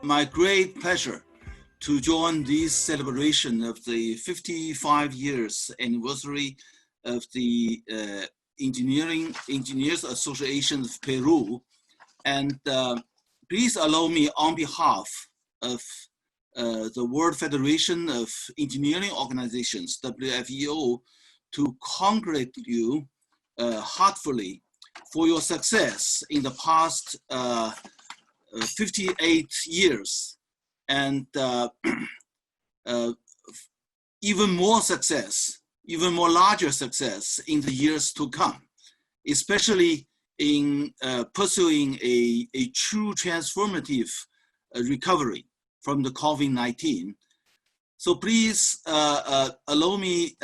my great pleasure to join this celebration of the 55 years anniversary of the Engineers Association of Peru. And please allow me on behalf of the World Federation of Engineering Organizations, WFEO, to congratulate you heartfully for your success in the past 58 years, and even more success, even more larger success in the years to come, especially in pursuing a true transformative recovery from the COVID-19. So please allow me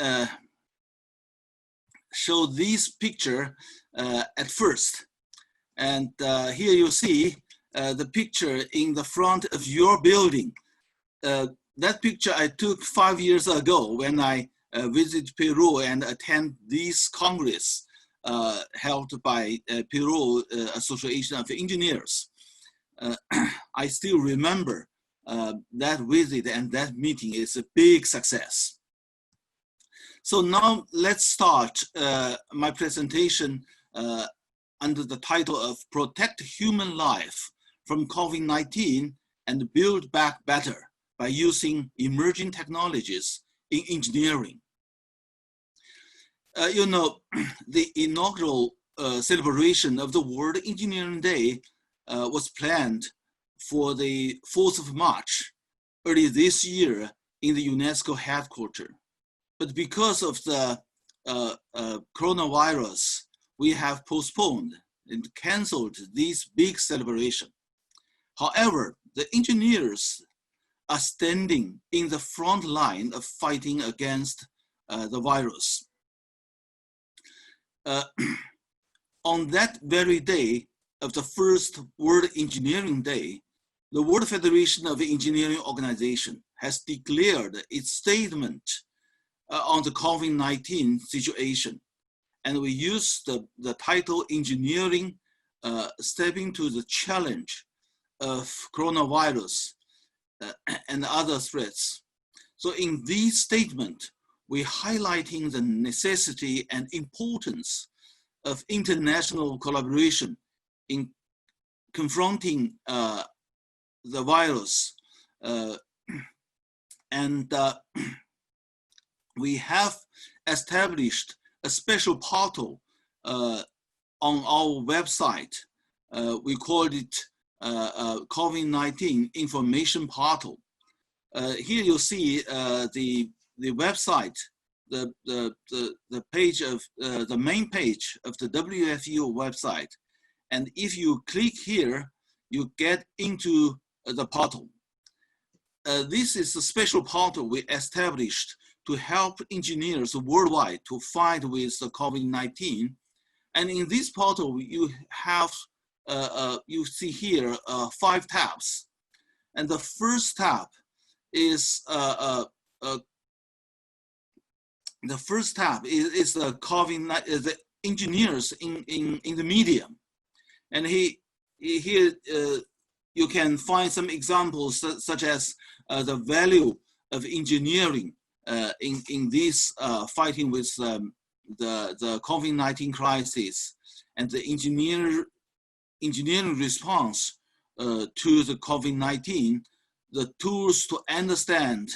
show this picture at first. And here you see the picture in the front of your building. That picture I took 5 years ago when I visited Peru and attend this Congress held by Peru Association of Engineers. I still remember that visit, and that meeting is a big success. So now let's start my presentation under the title of Protect Human Life from COVID-19 and Build Back Better by using emerging technologies in engineering. You know, the inaugural celebration of the World Engineering Day was planned for the 4th of March, early this year in the UNESCO headquarters. But because of the coronavirus, we have postponed and canceled this big celebration. However, the engineers are standing in the front line of fighting against the virus. On that very day of the first World Engineering Day, the World Federation of Engineering Organization has declared its statement on the COVID-19 situation. And we use the title Engineering Stepping to the Challenge of Coronavirus and Other Threats. So in this statement, we're highlighting the necessity and importance of international collaboration in confronting the virus. We have established a special portal on our website. We called it COVID-19 Information Portal. Here you see the website, the page of the main page of the WFEO website. And if you click here, you get into the portal. This is a special portal we established to help engineers worldwide to fight with the COVID-19. And in this portal, you have, you see here 5 tabs. And the first tab is the COVID-19, the engineers in the medium. And here you can find some examples such as the value of engineering in this fighting with the COVID-19 crisis, and the engineering response to the COVID-19, the tools to understand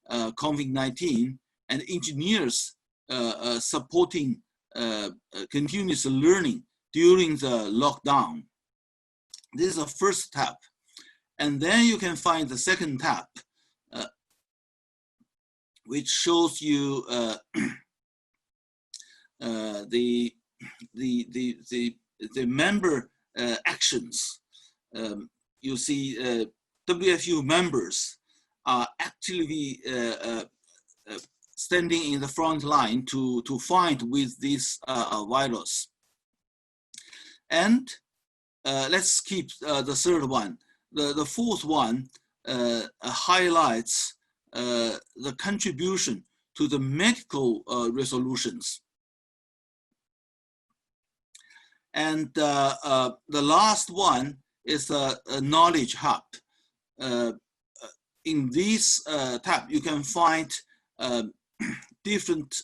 COVID-19, and engineers supporting continuous learning during the lockdown. This is the first tab. And then you can find the second tab, which shows you the member actions. You see WFU members are actively standing in the front line to fight with this virus. And let's keep the third one. The fourth one highlights the contribution to the medical resolutions. And the last one is a knowledge hub. in this tab, you can find different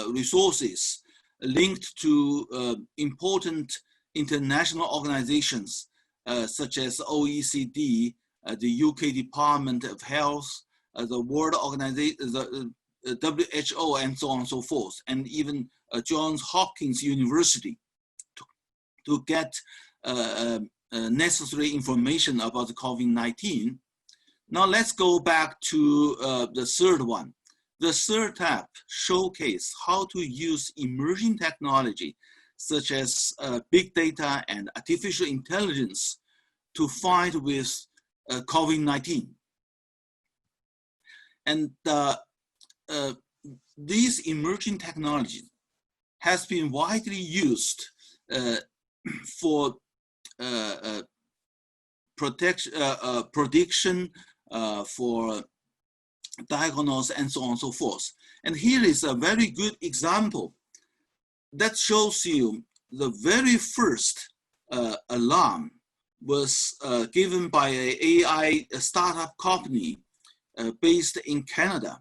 resources linked to important international organizations such as OECD, the UK Department of Health, the World Organization, the WHO, and so on and so forth, and even Johns Hopkins University to get necessary information about the COVID-19. Now let's go back to the third one. The third tab showcases how to use emerging technology such as big data and artificial intelligence to fight with COVID-19. And these emerging technologies has been widely used for prediction, for diagnosis, and so on and so forth. And here is a very good example that shows you the very first alarm was given by an AI startup company based in Canada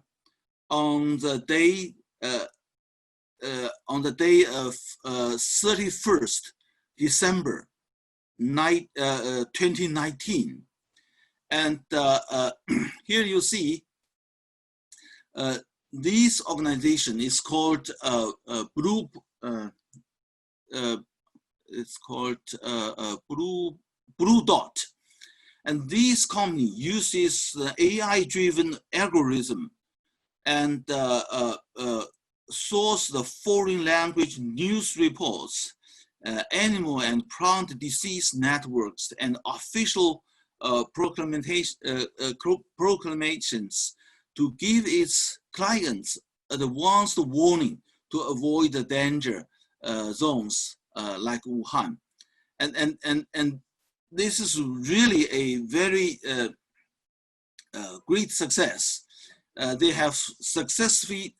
on the day of 31st December 2019. And here you see this organization is called Blue Dot, and this company uses the AI-driven algorithm and source the foreign language news reports, animal and plant disease networks, and official proclamations to give its clients advanced warning to avoid the danger zones like Wuhan. And this is really a very great success. They have successfully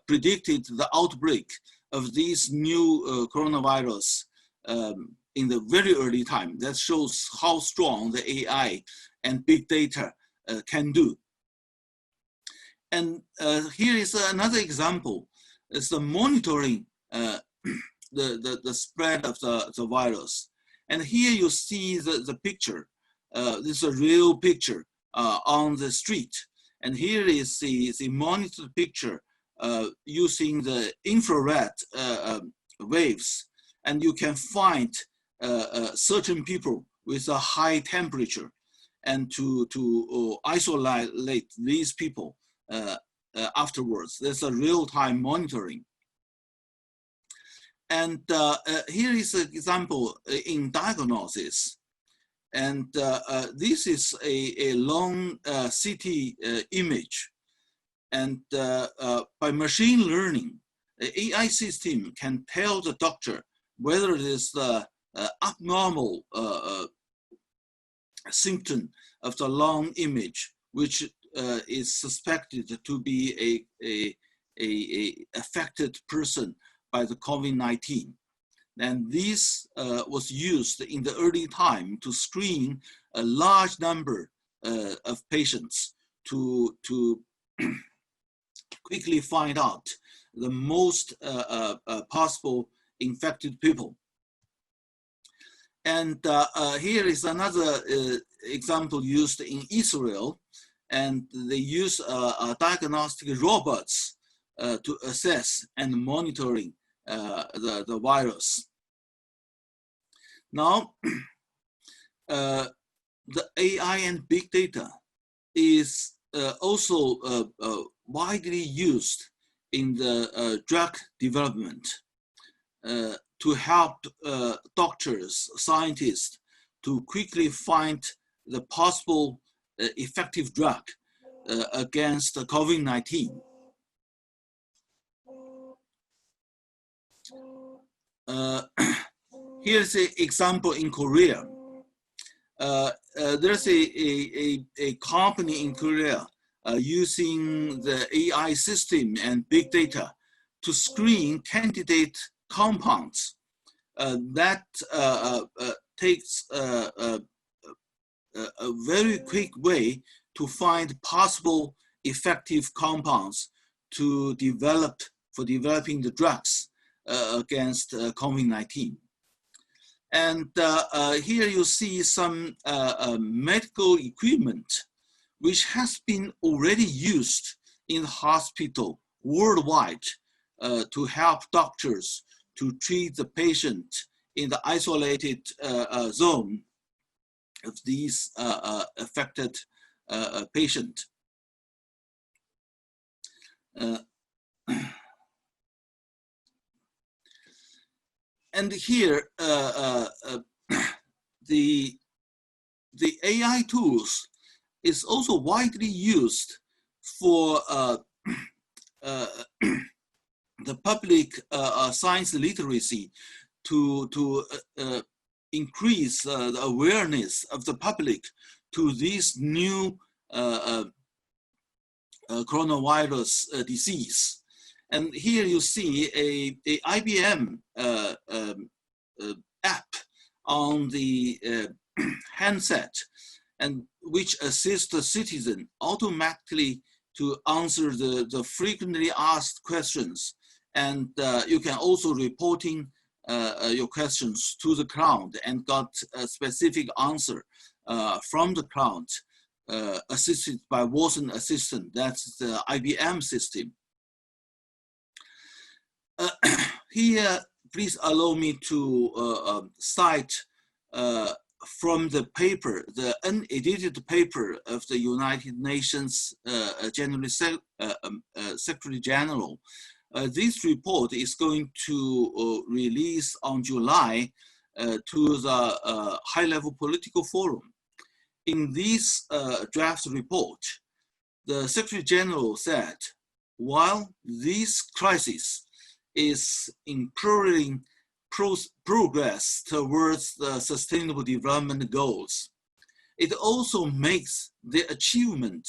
predicted the outbreak of this new coronavirus in the very early time. That shows how strong the AI and big data can do. And here is another example. It's the monitoring the spread of the virus. And here you see the picture. This is a real picture on the street. And here is the monitored picture using the infrared waves. And you can find certain people with a high temperature, and to isolate these people afterwards. There's a real-time monitoring. And here is an example in diagnosis. And this is a long CT image. And by machine learning, the AI system can tell the doctor whether it is the abnormal symptom of the lung image, which is suspected to be a affected person by the COVID-19. And this was used in the early time to screen a large number of patients to quickly find out the most possible infected people. And here is another example used in Israel, and they use diagnostic robots to assess and monitoring the virus. Now, the AI and big data is also widely used in the drug development to help doctors, scientists to quickly find the possible effective drug against COVID-19. Here's an example in Korea. There's a company in Korea using the AI system and big data to screen candidate compounds that takes a very quick way to find possible effective compounds to developing the drugs against COVID-19. And here you see some medical equipment which has been already used in the hospital worldwide to help doctors to treat the patient in the isolated zone of these affected patient. And here, the AI tools is also widely used for the public science literacy to increase the awareness of the public to this new coronavirus disease. And here you see a IBM app on the handset, and which assists the citizen automatically to answer the frequently asked questions. And you can also reporting your questions to the cloud and got a specific answer from the cloud, assisted by Watson Assistant. That's the IBM system. Here, please allow me to cite from the paper, the unedited paper of the United Nations Secretary General. This report is going to release on July to the high-level political forum. In this draft report, the Secretary General said, while this crisis is improving progress towards the Sustainable Development Goals, it also makes the achievement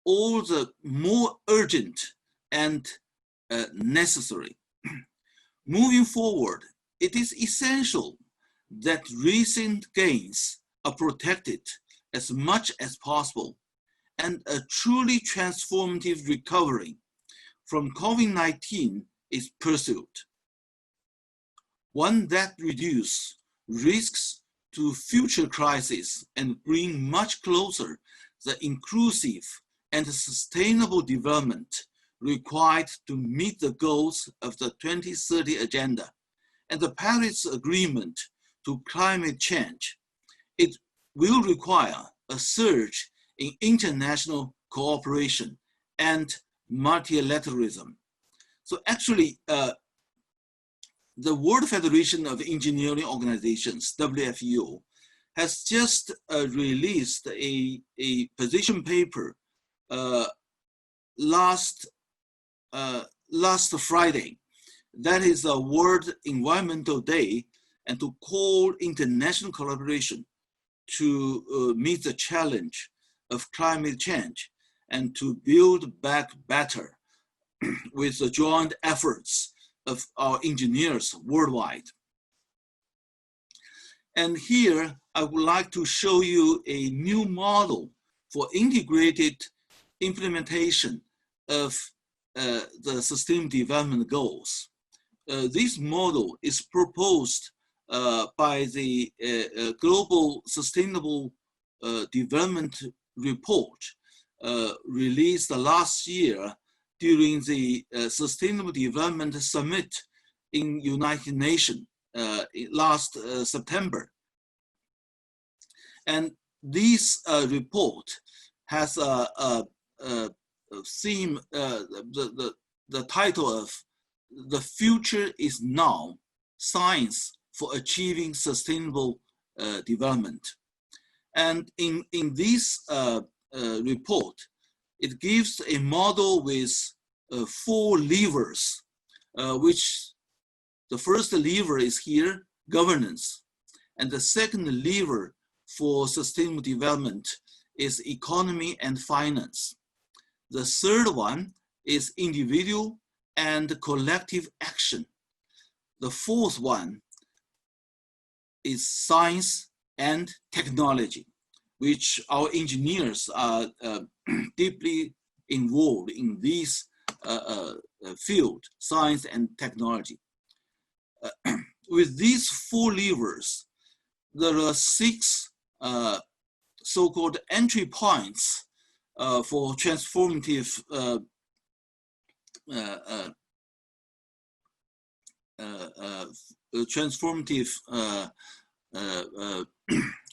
all the more urgent and necessary. Moving forward, it is essential that recent gains are protected as much as possible, and a truly transformative recovery from COVID-19 is pursued. One that reduces risks to future crises and bring much closer the inclusive and sustainable development required to meet the goals of the 2030 Agenda and the Paris Agreement to climate change. It will require a surge in international cooperation and multilateralism. So actually, the World Federation of Engineering Organizations, WFEO, has just released a position paper last Friday. That is a World Environmental Day, and to call international collaboration to meet the challenge of climate change and to build back better with the joint efforts of our engineers worldwide. And here, I would like to show you a new model for integrated implementation of the Sustainable Development Goals. This model is proposed by the Global Sustainable Development Report released last year during the Sustainable Development Summit in United Nations last September. And this report has a theme, the title of "The Future is Now, Science for Achieving Sustainable Development." And in this report, it gives a model with 4 levers, which the first lever is here, governance. And the second lever for sustainable development is economy and finance. The third one is individual and collective action. The fourth one is science and technology. which our engineers are deeply involved in this field, science and technology. With these 4 levers, there are 6 so-called entry points for transformative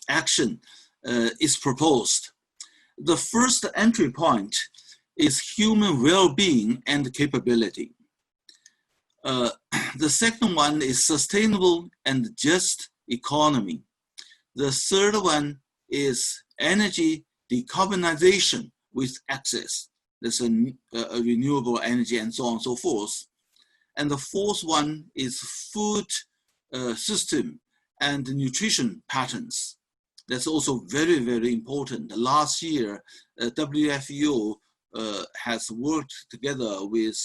action is proposed. The first entry point is human well-being and capability. The second one is sustainable and just economy. The third one is energy decarbonization with access. There's a renewable energy and so on and so forth. And the fourth one is food system and nutrition patterns. That's also very, very important. Last year, WFU has worked together with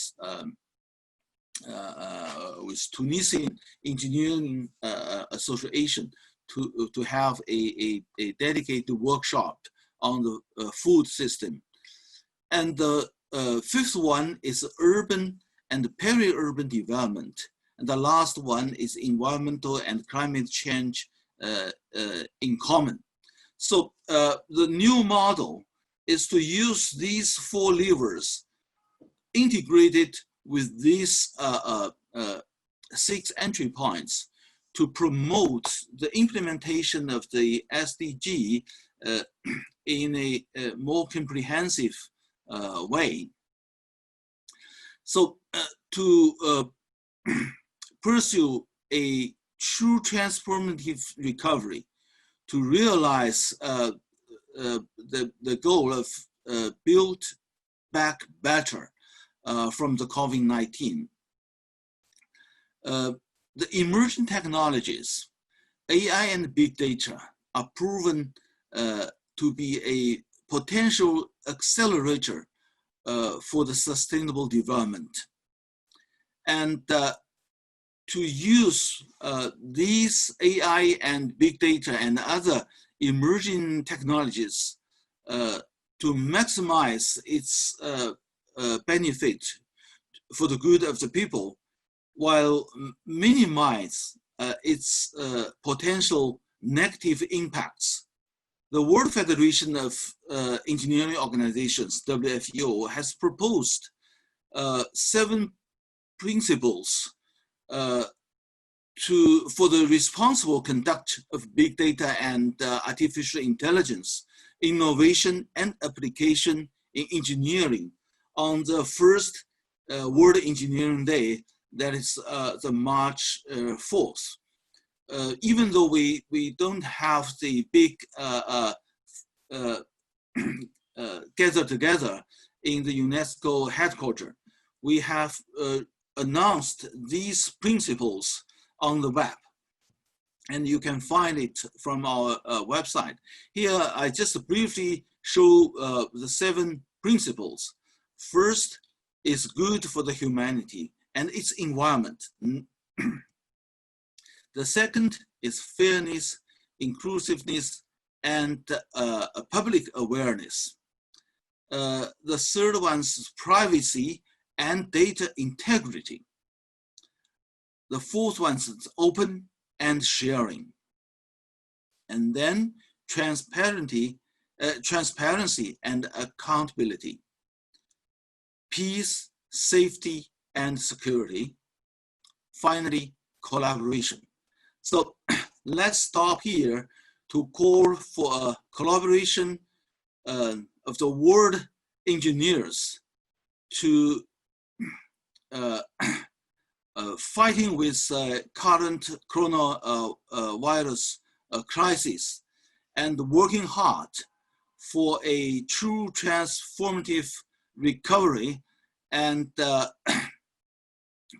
Tunisian Engineering Association to have a dedicated workshop on the food system. And the fifth one is urban and peri-urban development. And the last one is environmental and climate change in common. So the new model is to use these 4 levers integrated with these 6 entry points to promote the implementation of the SDG in a more comprehensive way. So to pursue a true transformative recovery, to realize the goal of build back better from the COVID-19. The emerging technologies, AI and big data, are proven to be a potential accelerator for the sustainable development. And to use these AI and big data and other emerging technologies to maximize its benefit for the good of the people, while minimize its potential negative impacts. The World Federation of Engineering Organizations, WFO, has proposed 7 principles for the responsible conduct of big data and artificial intelligence, innovation and application in engineering on the first World Engineering Day, that is the March 4th. Even though we don't have the big gather together in the UNESCO headquarters, we have announced these principles on the web, and you can find it from our website. Here, I just briefly show the 7 principles. First is good for the humanity and its environment. The second is fairness, inclusiveness, and public awareness. The third one is privacy and data integrity. The fourth one is open and sharing. And then transparency and accountability. Peace, safety, and security. Finally, collaboration. So let's stop here to call for a collaboration of the world engineers to fighting with current coronavirus crisis and working hard for a true transformative recovery, and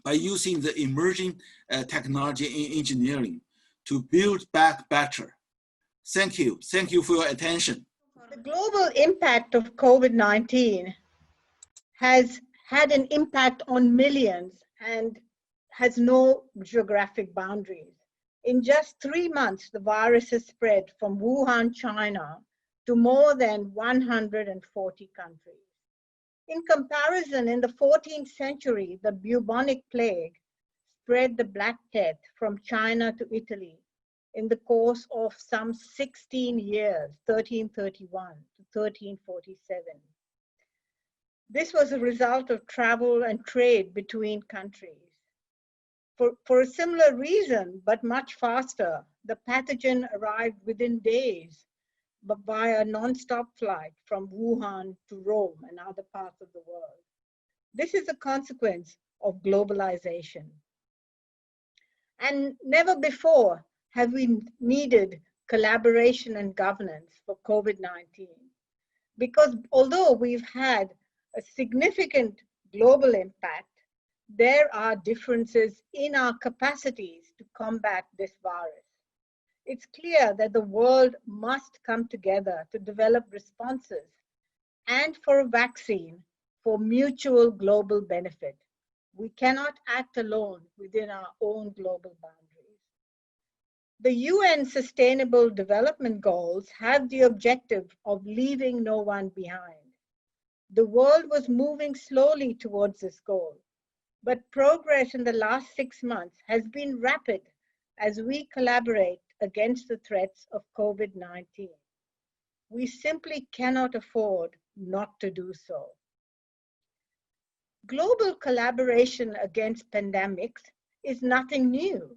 by using the emerging technology in engineering to build back better. Thank you. Thank you for your attention. The global impact of COVID-19 has had an impact on millions and has no geographic boundaries. In just 3 months, the virus has spread from Wuhan, China, to more than 140 countries. In comparison, in the 14th century, the bubonic plague spread the Black Death from China to Italy in the course of some 16 years, 1331 to 1347. This was a result of travel and trade between countries. For a similar reason, but much faster, the pathogen arrived within days but via non-stop flight from Wuhan to Rome and other parts of the world. This is a consequence of globalization. And never before have we needed collaboration and governance for COVID-19. Because although we've had a significant global impact, there are differences in our capacities to combat this virus. It's clear that the world must come together to develop responses and for a vaccine for mutual global benefit. We cannot act alone within our own global boundaries. The UN Sustainable Development Goals have the objective of leaving no one behind. The world was moving slowly towards this goal, but progress in the last 6 months has been rapid as we collaborate against the threats of COVID-19. We simply cannot afford not to do so. Global collaboration against pandemics is nothing new.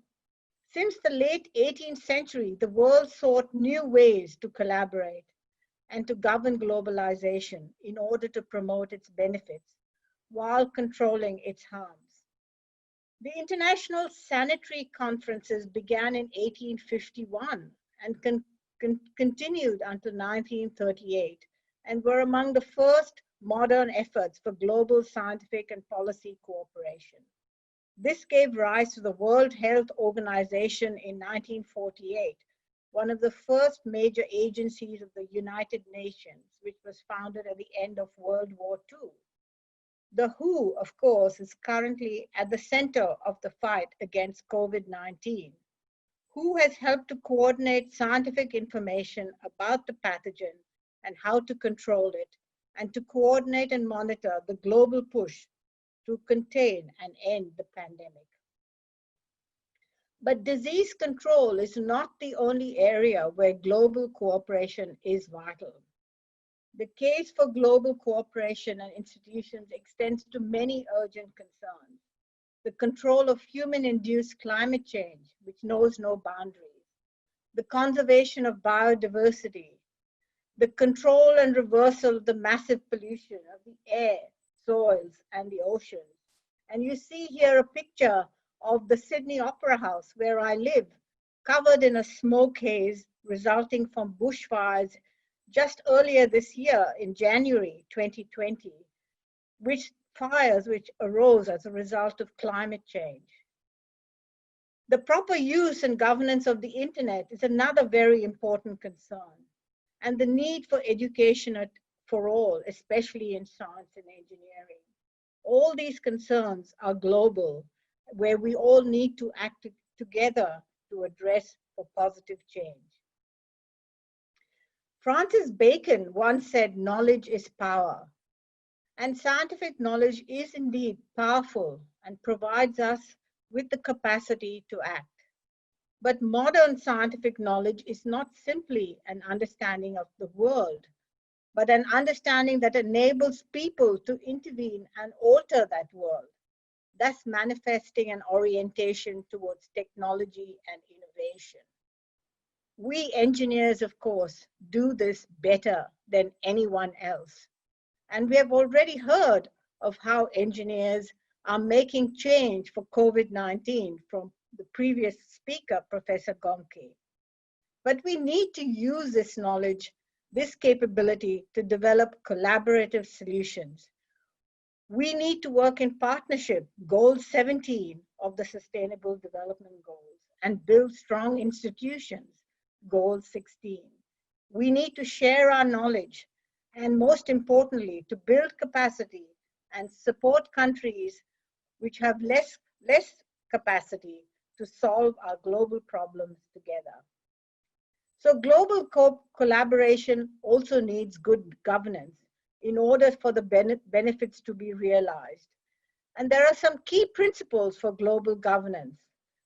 Since the late 18th century, the world sought new ways to collaborate and to govern globalization in order to promote its benefits while controlling its harms. The International Sanitary Conferences began in 1851 and continued until 1938 and were among the first modern efforts for global scientific and policy cooperation. This gave rise to the World Health Organization in 1948, one of the first major agencies of the United Nations, which was founded at the end of World War II. The WHO, of course, is currently at the center of the fight against COVID-19. WHO has helped to coordinate scientific information about the pathogen and how to control it, and to coordinate and monitor the global push to contain and end the pandemic. But disease control is not the only area where global cooperation is vital. The case for global cooperation and institutions extends to many urgent concerns. The control of human-induced climate change, which knows no boundaries. The conservation of biodiversity. The control and reversal of the massive pollution of the air, soils, and the oceans. And you see here a picture of the Sydney Opera House, where I live, covered in a smoke haze resulting from bushfires just earlier this year in January 2020, which arose as a result of climate change. The proper use and governance of the internet is another very important concern, and the need for education for all, especially in science and engineering. All these concerns are global, where we all need to act together to address for positive change. Francis Bacon once said, "Knowledge is power." And scientific knowledge is indeed powerful and provides us with the capacity to act. But modern scientific knowledge is not simply an understanding of the world, but an understanding that enables people to intervene and alter that world, thus manifesting an orientation towards technology and innovation. We engineers, of course, do this better than anyone else. And we have already heard of how engineers are making change for COVID-19 from the previous speaker, Professor Gomke. But we need to use this knowledge, this capability to develop collaborative solutions. We need to work in partnership, Goal 17 of the Sustainable Development Goals, and build strong institutions, Goal 16. We need to share our knowledge, and most importantly, to build capacity and support countries which have less capacity to solve our global problems together. So global collaboration also needs good governance in order for the benefits to be realized. And there are some key principles for global governance.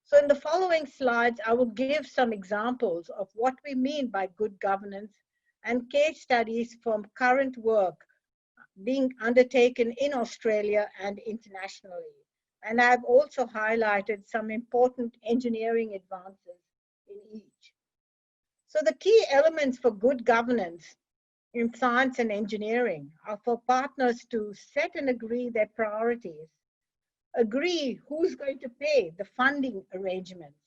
So in the following slides, I will give some examples of what we mean by good governance and case studies from current work being undertaken in Australia and internationally. And I've also highlighted some important engineering advances in each. So the key elements for good governance in science and engineering are for partners to set and agree their priorities, agree who's going to pay the funding arrangements,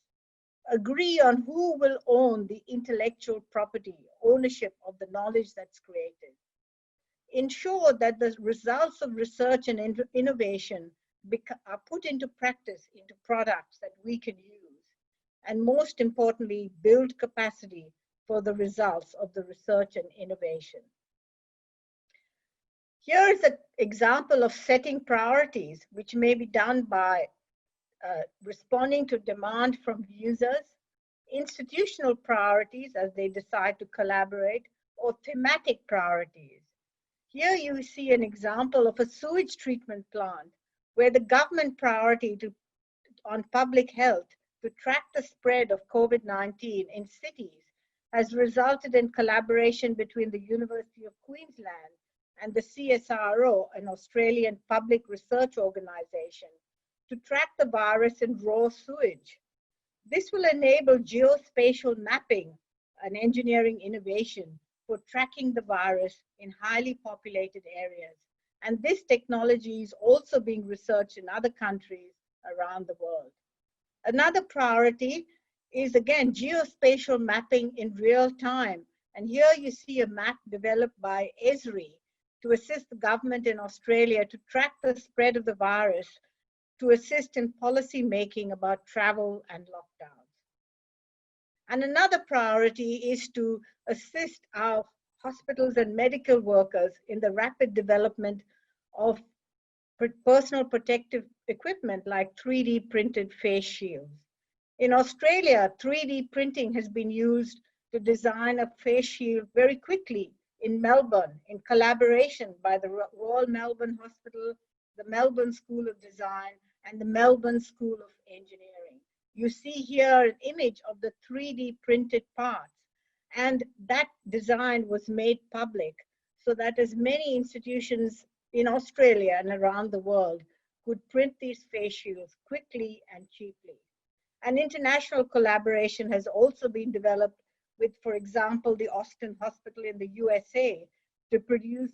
agree on who will own the intellectual property, ownership of the knowledge that's created, ensure that the results of research and innovation are put into practice, into products that we can use, and most importantly, build capacity for the results of the research and innovation. Here is an example of setting priorities, which may be done by responding to demand from users, institutional priorities as they decide to collaborate, or thematic priorities. Here you see an example of a sewage treatment plant where the government priority on public health to track the spread of COVID-19 in cities has resulted in collaboration between the University of Queensland and the CSIRO, an Australian public research organization, to track the virus in raw sewage. This will enable geospatial mapping, an engineering innovation for tracking the virus in highly populated areas. And this technology is also being researched in other countries around the world. Another priority is, again, geospatial mapping in real time. And here you see a map developed by Esri to assist the government in Australia to track the spread of the virus, to assist in policy making about travel and lockdowns. And another priority is to assist our hospitals and medical workers in the rapid development of personal protective equipment like 3D printed face shields. In Australia, 3D printing has been used to design a face shield very quickly in Melbourne in collaboration by the Royal Melbourne Hospital, the Melbourne School of Design, and the Melbourne School of Engineering. You see here an image of the 3D printed parts, and that design was made public so that as many institutions in Australia and around the world could print these face shields quickly and cheaply. An international collaboration has also been developed with, for example, the Austin Hospital in the USA to produce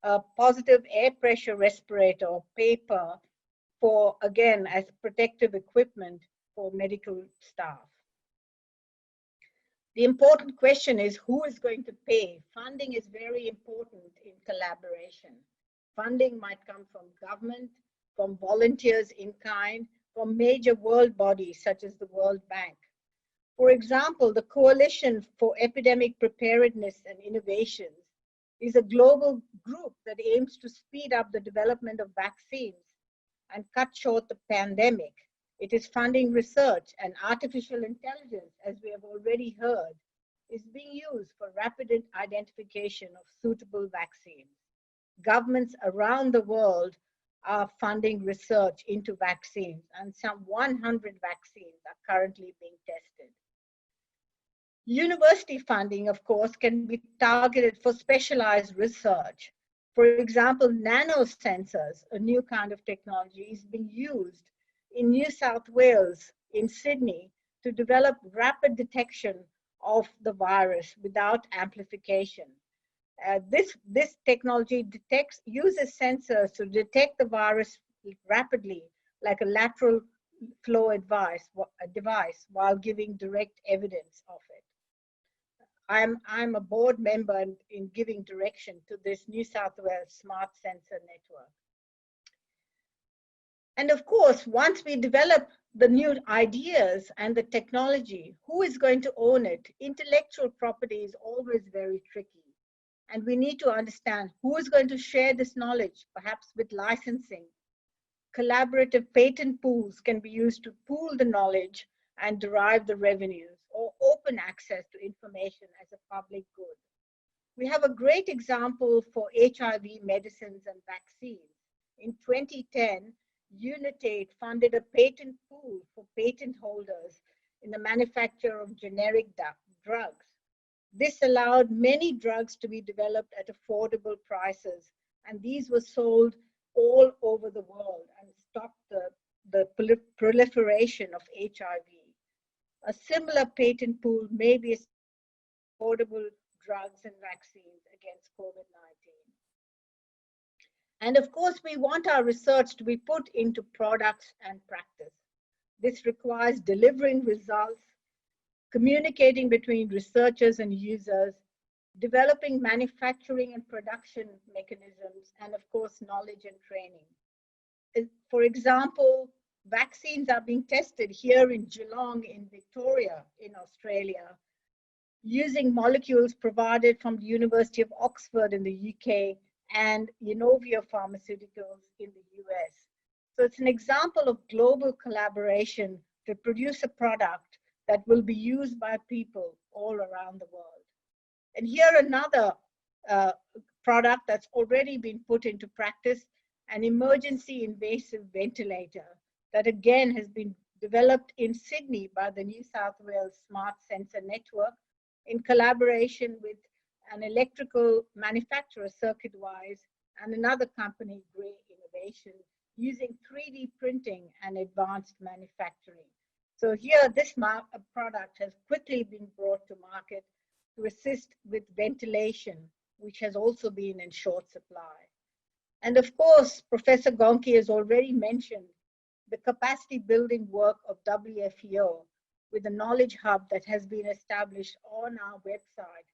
a positive air pressure respirator or paper for, again, as protective equipment for medical staff. The important question is who is going to pay? Funding is very important in collaboration. Funding might come from government, from volunteers in kind, from major world bodies such as the World Bank. For example, the Coalition for Epidemic Preparedness and Innovations is a global group that aims to speed up the development of vaccines and cut short the pandemic. It is funding research, and artificial intelligence, as we have already heard, is being used for rapid identification of suitable vaccines. Governments around the world are funding research into vaccines, and some 100 vaccines are currently being tested. University funding, of course, can be targeted for specialized research. For example, nanosensors, a new kind of technology, is being used in New South Wales, in Sydney, to develop rapid detection of the virus without amplification. This technology uses sensors to detect the virus rapidly, like a lateral flow device, while giving direct evidence of it. I'm a board member in giving direction to this New South Wales Smart Sensor Network. And of course, once we develop the new ideas and the technology, who is going to own it? Intellectual property is always very tricky. And we need to understand who is going to share this knowledge, perhaps with licensing. Collaborative patent pools can be used to pool the knowledge and derive the revenues, or open access to information as a public good. We have a great example for HIV medicines and vaccines. In 2010, Unitate funded a patent pool for patent holders in the manufacture of generic drugs. This allowed many drugs to be developed at affordable prices, and these were sold all over the world and stopped the proliferation of HIV. A similar patent pool may be affordable drugs and vaccines against COVID-19. And of course, we want our research to be put into products and practice. This requires delivering results, communicating between researchers and users, developing manufacturing and production mechanisms, and of course, knowledge and training. For example, vaccines are being tested here in Geelong in Victoria in Australia, using molecules provided from the University of Oxford in the UK and Inovio Pharmaceuticals in the US. So it's an example of global collaboration to produce a product that will be used by people all around the world. And here another product that's already been put into practice, an emergency invasive ventilator that again has been developed in Sydney by the New South Wales Smart Sensor Network in collaboration with an electrical manufacturer, Circuitwise, and another company, Grey Innovation, using 3D printing and advanced manufacturing. So here, this product has quickly been brought to market to assist with ventilation, which has also been in short supply. And of course, Professor Gonki has already mentioned the capacity building work of WFEO with a knowledge hub that has been established on our website.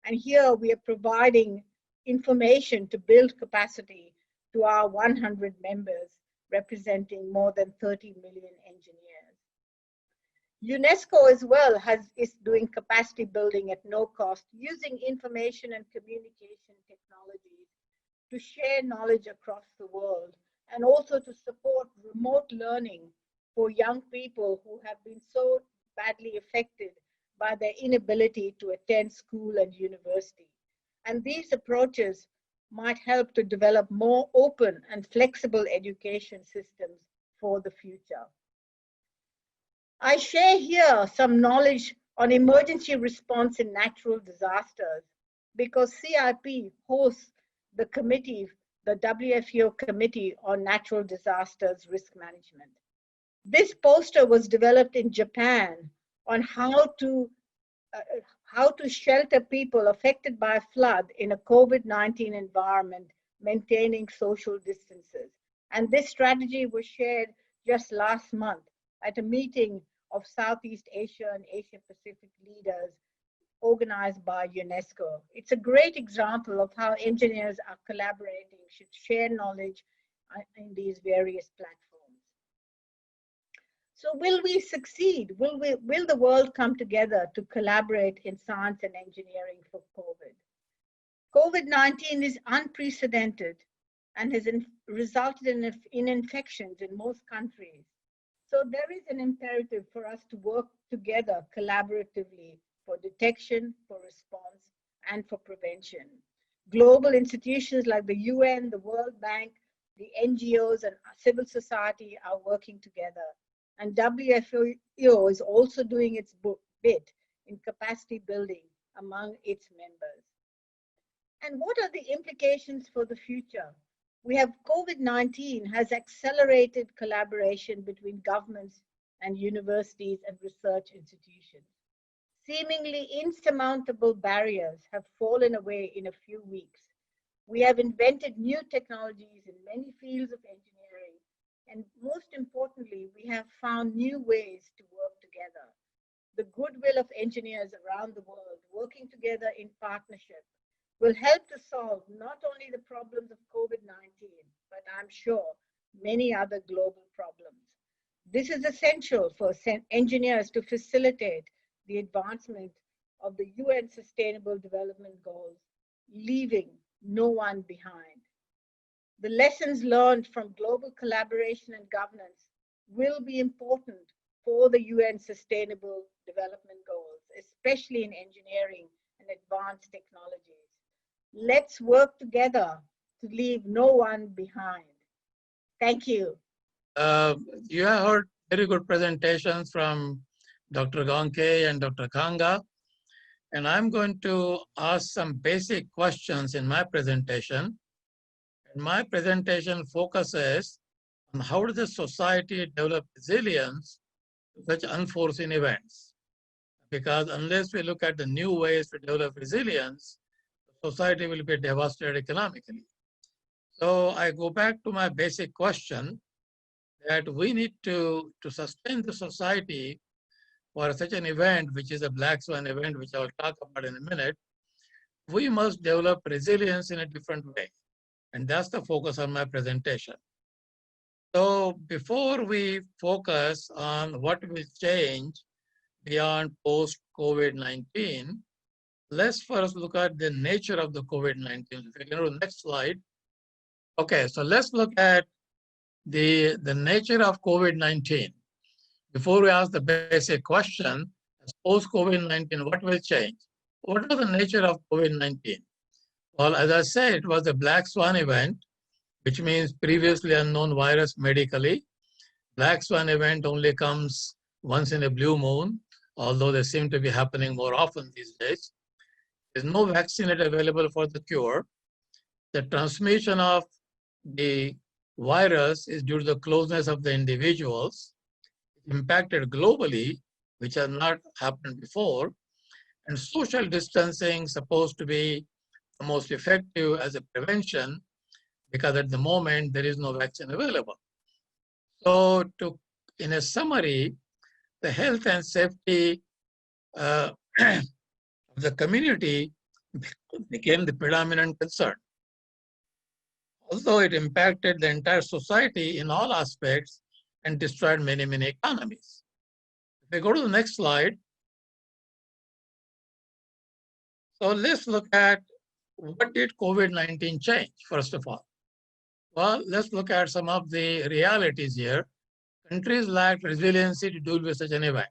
And here we are providing information to build capacity to our 100 members, representing more than 30 million engineers. UNESCO as well is doing capacity building at no cost, using information and communication technologies to share knowledge across the world, and also to support remote learning for young people who have been so badly affected by their inability to attend school and university. And these approaches might help to develop more open and flexible education systems for the future. I share here some knowledge on emergency response in natural disasters because CIP hosts the committee, the WFEO Committee on Natural Disasters Risk Management. This poster was developed in Japan on how to shelter people affected by a flood in a COVID-19 environment, maintaining social distances. And this strategy was shared just last month at a meeting of Southeast Asia and Asia Pacific leaders organized by UNESCO. It's a great example of how engineers are collaborating, should share knowledge in these various platforms. So will we succeed? Will the world come together to collaborate in science and engineering for COVID? COVID-19 is unprecedented and has resulted in infections in most countries. So there is an imperative for us to work together collaboratively for detection, for response, and for prevention. Global institutions like the UN, the World Bank, the NGOs, and civil society are working together. And WFEO is also doing its bit in capacity building among its members. And what are the implications for the future? We have COVID-19 has accelerated collaboration between governments and universities and research institutions. Seemingly insurmountable barriers have fallen away in a few weeks. We have invented new technologies in many fields of engineering, and most importantly, we have found new ways to work together. The goodwill of engineers around the world working together in partnership will help to solve not only the problems of COVID-19, but I'm sure many other global problems. This is essential for engineers to facilitate the advancement of the UN Sustainable Development Goals, leaving no one behind. The lessons learned from global collaboration and governance will be important for the UN Sustainable Development Goals. especially in engineering and advanced technologies. Let's work together to leave no one behind. Thank you. You have heard very good presentations from Dr. Gonke and Dr. Kanga, and I'm going to ask some basic questions in my presentation. And my presentation focuses on how does the society develop resilience to such unforeseen events. Because unless we look at the new ways to develop resilience, society will be devastated economically. So I go back to my basic question that we need to sustain the society for such an event, which is a black swan event, which I will talk about in a minute. We must develop resilience in a different way. And that's the focus on my presentation. So before we focus on what will change beyond post-COVID-19, let's first look at the nature of the COVID-19. If you can go to the next slide. Okay, so let's look at the nature of COVID-19. Before we ask the basic question, post-COVID-19, what will change? What was the nature of COVID-19? Well, as I said, it was a black swan event, which means previously unknown virus medically. Black swan event only comes once in a blue moon, although they seem to be happening more often these days. There's no vaccine available for the cure. The transmission of the virus is due to the closeness of the individuals. It impacted globally, which has not happened before. And social distancing supposed to be the most effective as a prevention, because at the moment there is no vaccine available. So in a summary, the health and safety of the community became the predominant concern. Although it impacted the entire society in all aspects and destroyed many, many economies. If we go to the next slide. So let's look at what did COVID-19 change, first of all. Well, let's look at some of the realities here. Countries lacked resiliency to deal with such an event.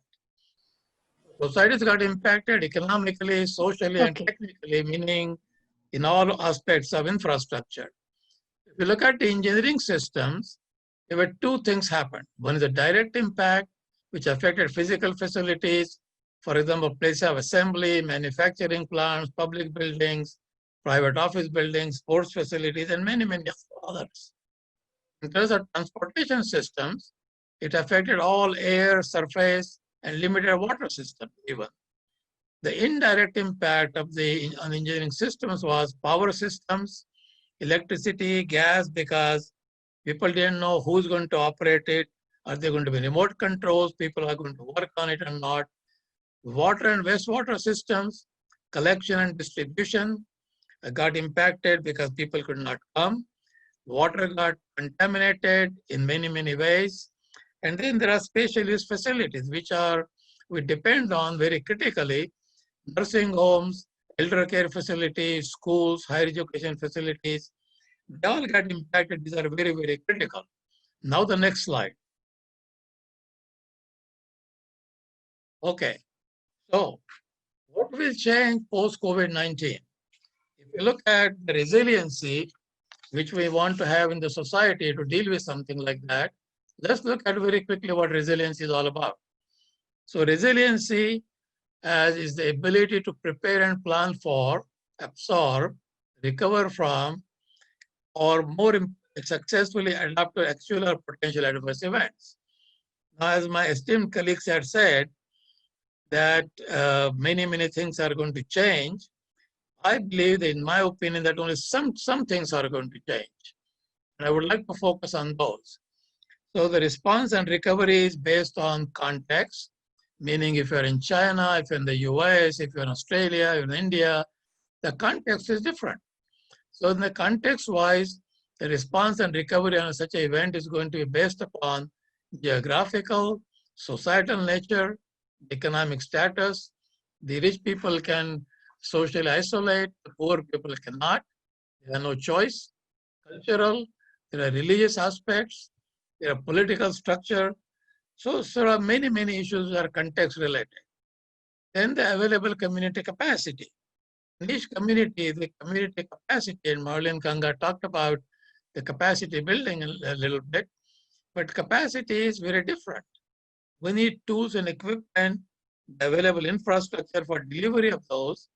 Societies got impacted economically, socially, and technically, meaning in all aspects of infrastructure. If you look at the engineering systems, there were two things happened. One is a direct impact, which affected physical facilities, for example, places of assembly, manufacturing plants, public buildings, private office buildings, sports facilities, and many, many others. In terms of transportation systems, it affected all air, surface, and limited water systems even. The indirect impact of on engineering systems was power systems, electricity, gas, because people didn't know who's going to operate it. Are there going to be remote controls? People are going to work on it or not? Water and wastewater systems, collection and distribution got impacted because people could not come. Water got contaminated in many, many ways. And then there are special use facilities, which we depend on very critically. Nursing homes, elder care facilities, schools, higher education facilities, they all got impacted. These are very, very critical. Now the next slide. Okay, so what will change post-COVID-19? If you look at the resiliency, which we want to have in the society to deal with something like that, let's look at very quickly what resilience is all about. So resiliency is the ability to prepare and plan for, absorb, recover from, or more successfully adapt to actual or potential adverse events. Now, as my esteemed colleagues had said, that many, many things are going to change. I believe that, in my opinion, that only some things are going to change. And I would like to focus on those. So the response and recovery is based on context, meaning if you're in China, if you're in the US, if you're in Australia, you're in India, the context is different. So in the context-wise, the response and recovery on such an event is going to be based upon geographical, societal nature, economic status. The rich people can socially isolate, the poor people cannot. They have no choice. Cultural, there are religious aspects, there are political structure. So there are many, many issues that are context related. Then the available community capacity. In each community, the community capacity, and Marlene Kanga talked about the capacity building a little bit, but capacity is very different. We need tools and equipment, the available infrastructure for delivery of those,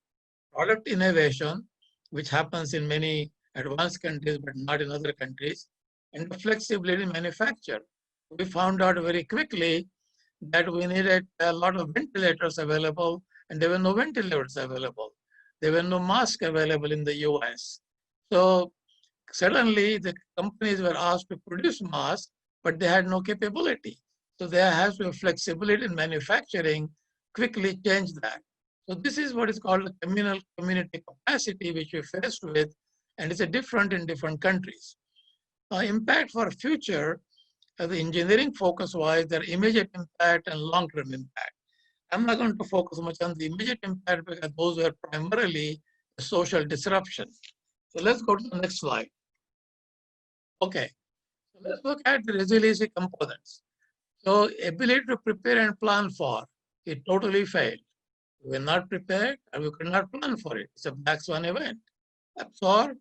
product innovation, which happens in many advanced countries, but not in other countries, and the flexibility in manufacture. We found out very quickly that we needed a lot of ventilators available, and there were no ventilators available. There were no masks available in the US. So suddenly the companies were asked to produce masks, but they had no capability. So there has to be flexibility in manufacturing, quickly change that. So this is what is called the communal community capacity, which we're faced with, and it's a different in different countries. Impact for future, the engineering focus-wise, there are immediate impact and long-term impact. I'm not going to focus much on the immediate impact because those were primarily social disruption. So let's go to the next slide. Okay, so let's look at the resiliency components. So ability to prepare and plan for, it totally failed. We were not prepared and we could not plan for it. It's a black swan event. Absorb,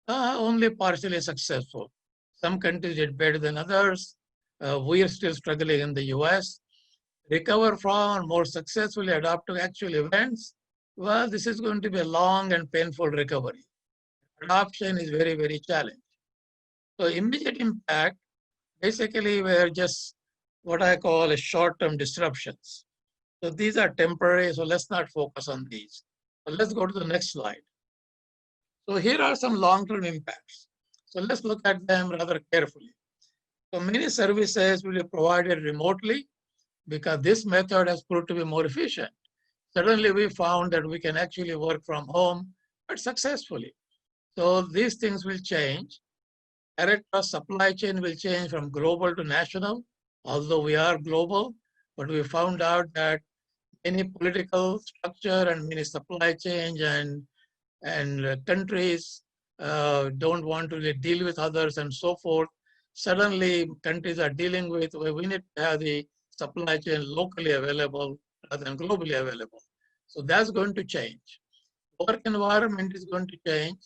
only partially successful. Some countries did better than others. We are still struggling in the US. Recover from or more successfully adapt to actual events. Well, this is going to be a long and painful recovery. Adoption is very, very challenging. So immediate impact basically were just what I call a short-term disruptions. So these are temporary, so let's not focus on these. So let's go to the next slide. So here are some long-term impacts. So let's look at them rather carefully. So many services will be provided remotely because this method has proved to be more efficient. Suddenly we found that we can actually work from home, but successfully. So these things will change. Direct supply chain will change from global to national, although we are global, but we found out that many political structure and many supply chain and countries don't want to deal with others and so forth. Suddenly countries are dealing with, we need to have the supply chain locally available rather than globally available. So that's going to change. Work environment is going to change.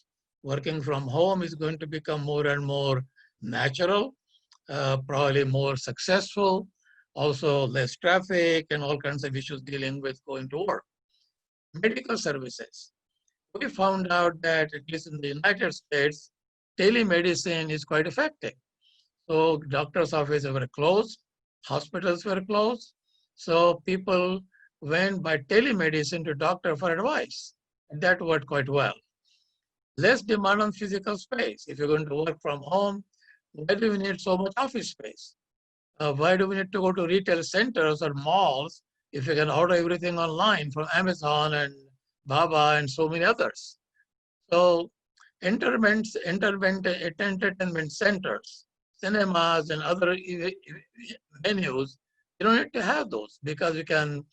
Working from home is going to become more and more natural, probably more successful, also less traffic and all kinds of issues dealing with going to work. Medical services. We found out that at least in the United States, telemedicine is quite effective. So doctors' offices were closed, hospitals were closed. So people went by telemedicine to doctor for advice. And that worked quite well. Less demand on physical space. If you're going to work from home, why do we need so much office space? Why do we need to go to retail centers or malls if you can order everything online from Amazon and Baba and so many others? So entertainment centers, cinemas and other venues, you don't need to have those because you can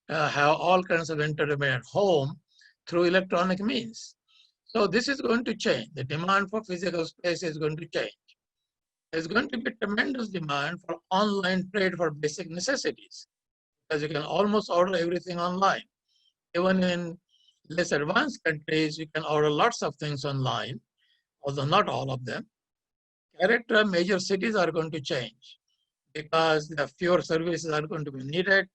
have all kinds of entertainment at home through electronic means. So this is going to change. The demand for physical space is going to change. There's going to be tremendous demand for online trade for basic necessities, because you can almost order everything online. Even in less advanced countries, you can order lots of things online, although not all of them. Character of major cities are going to change because the fewer services are going to be needed.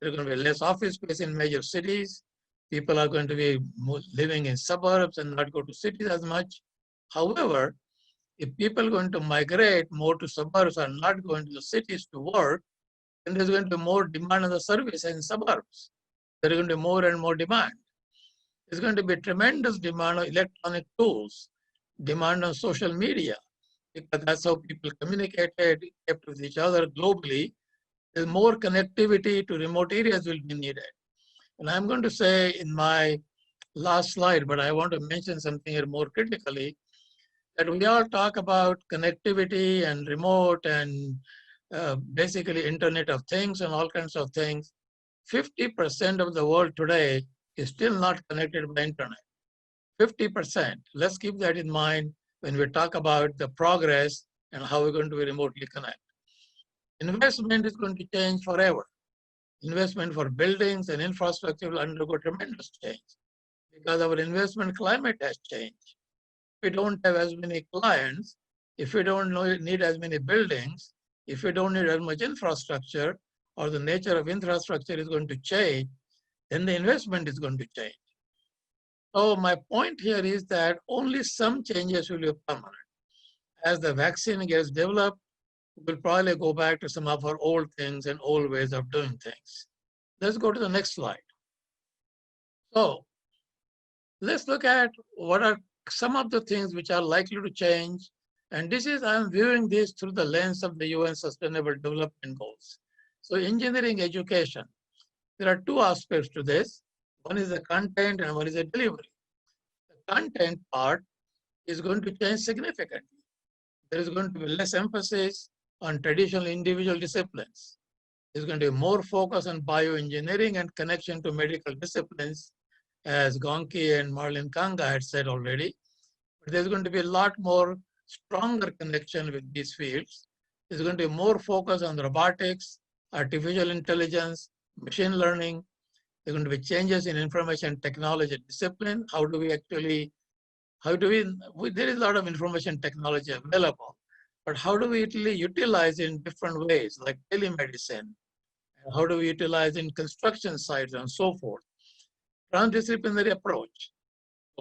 There's going to be less office space in major cities. People are going to be living in suburbs and not go to cities as much. However, if people are going to migrate more to suburbs or not going to the cities to work, then there's going to be more demand on the services in suburbs. There's going to be more and more demand. There's going to be tremendous demand on electronic tools, demand on social media, because that's how people communicated, kept with each other globally. There's more connectivity to remote areas will be needed. And I'm going to say in my last slide, but I want to mention something here more critically, that we all talk about connectivity and remote and basically Internet of Things and all kinds of things. 50% of the world today is still not connected by Internet. 50%. Let's keep that in mind when we talk about the progress and how we're going to be remotely connect. Investment is going to change forever. investment for buildings and infrastructure will undergo tremendous change because our investment climate has changed. If we don't have as many clients, if we don't need as many buildings, if we don't need as much infrastructure, or the nature of infrastructure is going to change, then the investment is going to change. So my point here is that only some changes will be permanent. As the vaccine gets developed, we'll probably go back to some of our old things and old ways of doing things. Let's go to the next slide. So let's look at what are some of the things which are likely to change. And this is, I'm viewing this through the lens of the UN Sustainable Development Goals. So engineering education, there are two aspects to this. One is the content and one is the delivery. The content part is going to change significantly. There is going to be less emphasis on traditional individual disciplines. There's going to be more focus on bioengineering and connection to medical disciplines, as Gonki and Marlene Kanga had said already. But there's going to be a lot more stronger connection with these fields. There's going to be more focus on robotics, artificial intelligence, machine learning. There are going to be changes in information technology discipline. There is a lot of information technology available, but how do we utilize it in different ways, like telemedicine? How do we utilize in construction sites and so forth? Transdisciplinary approach,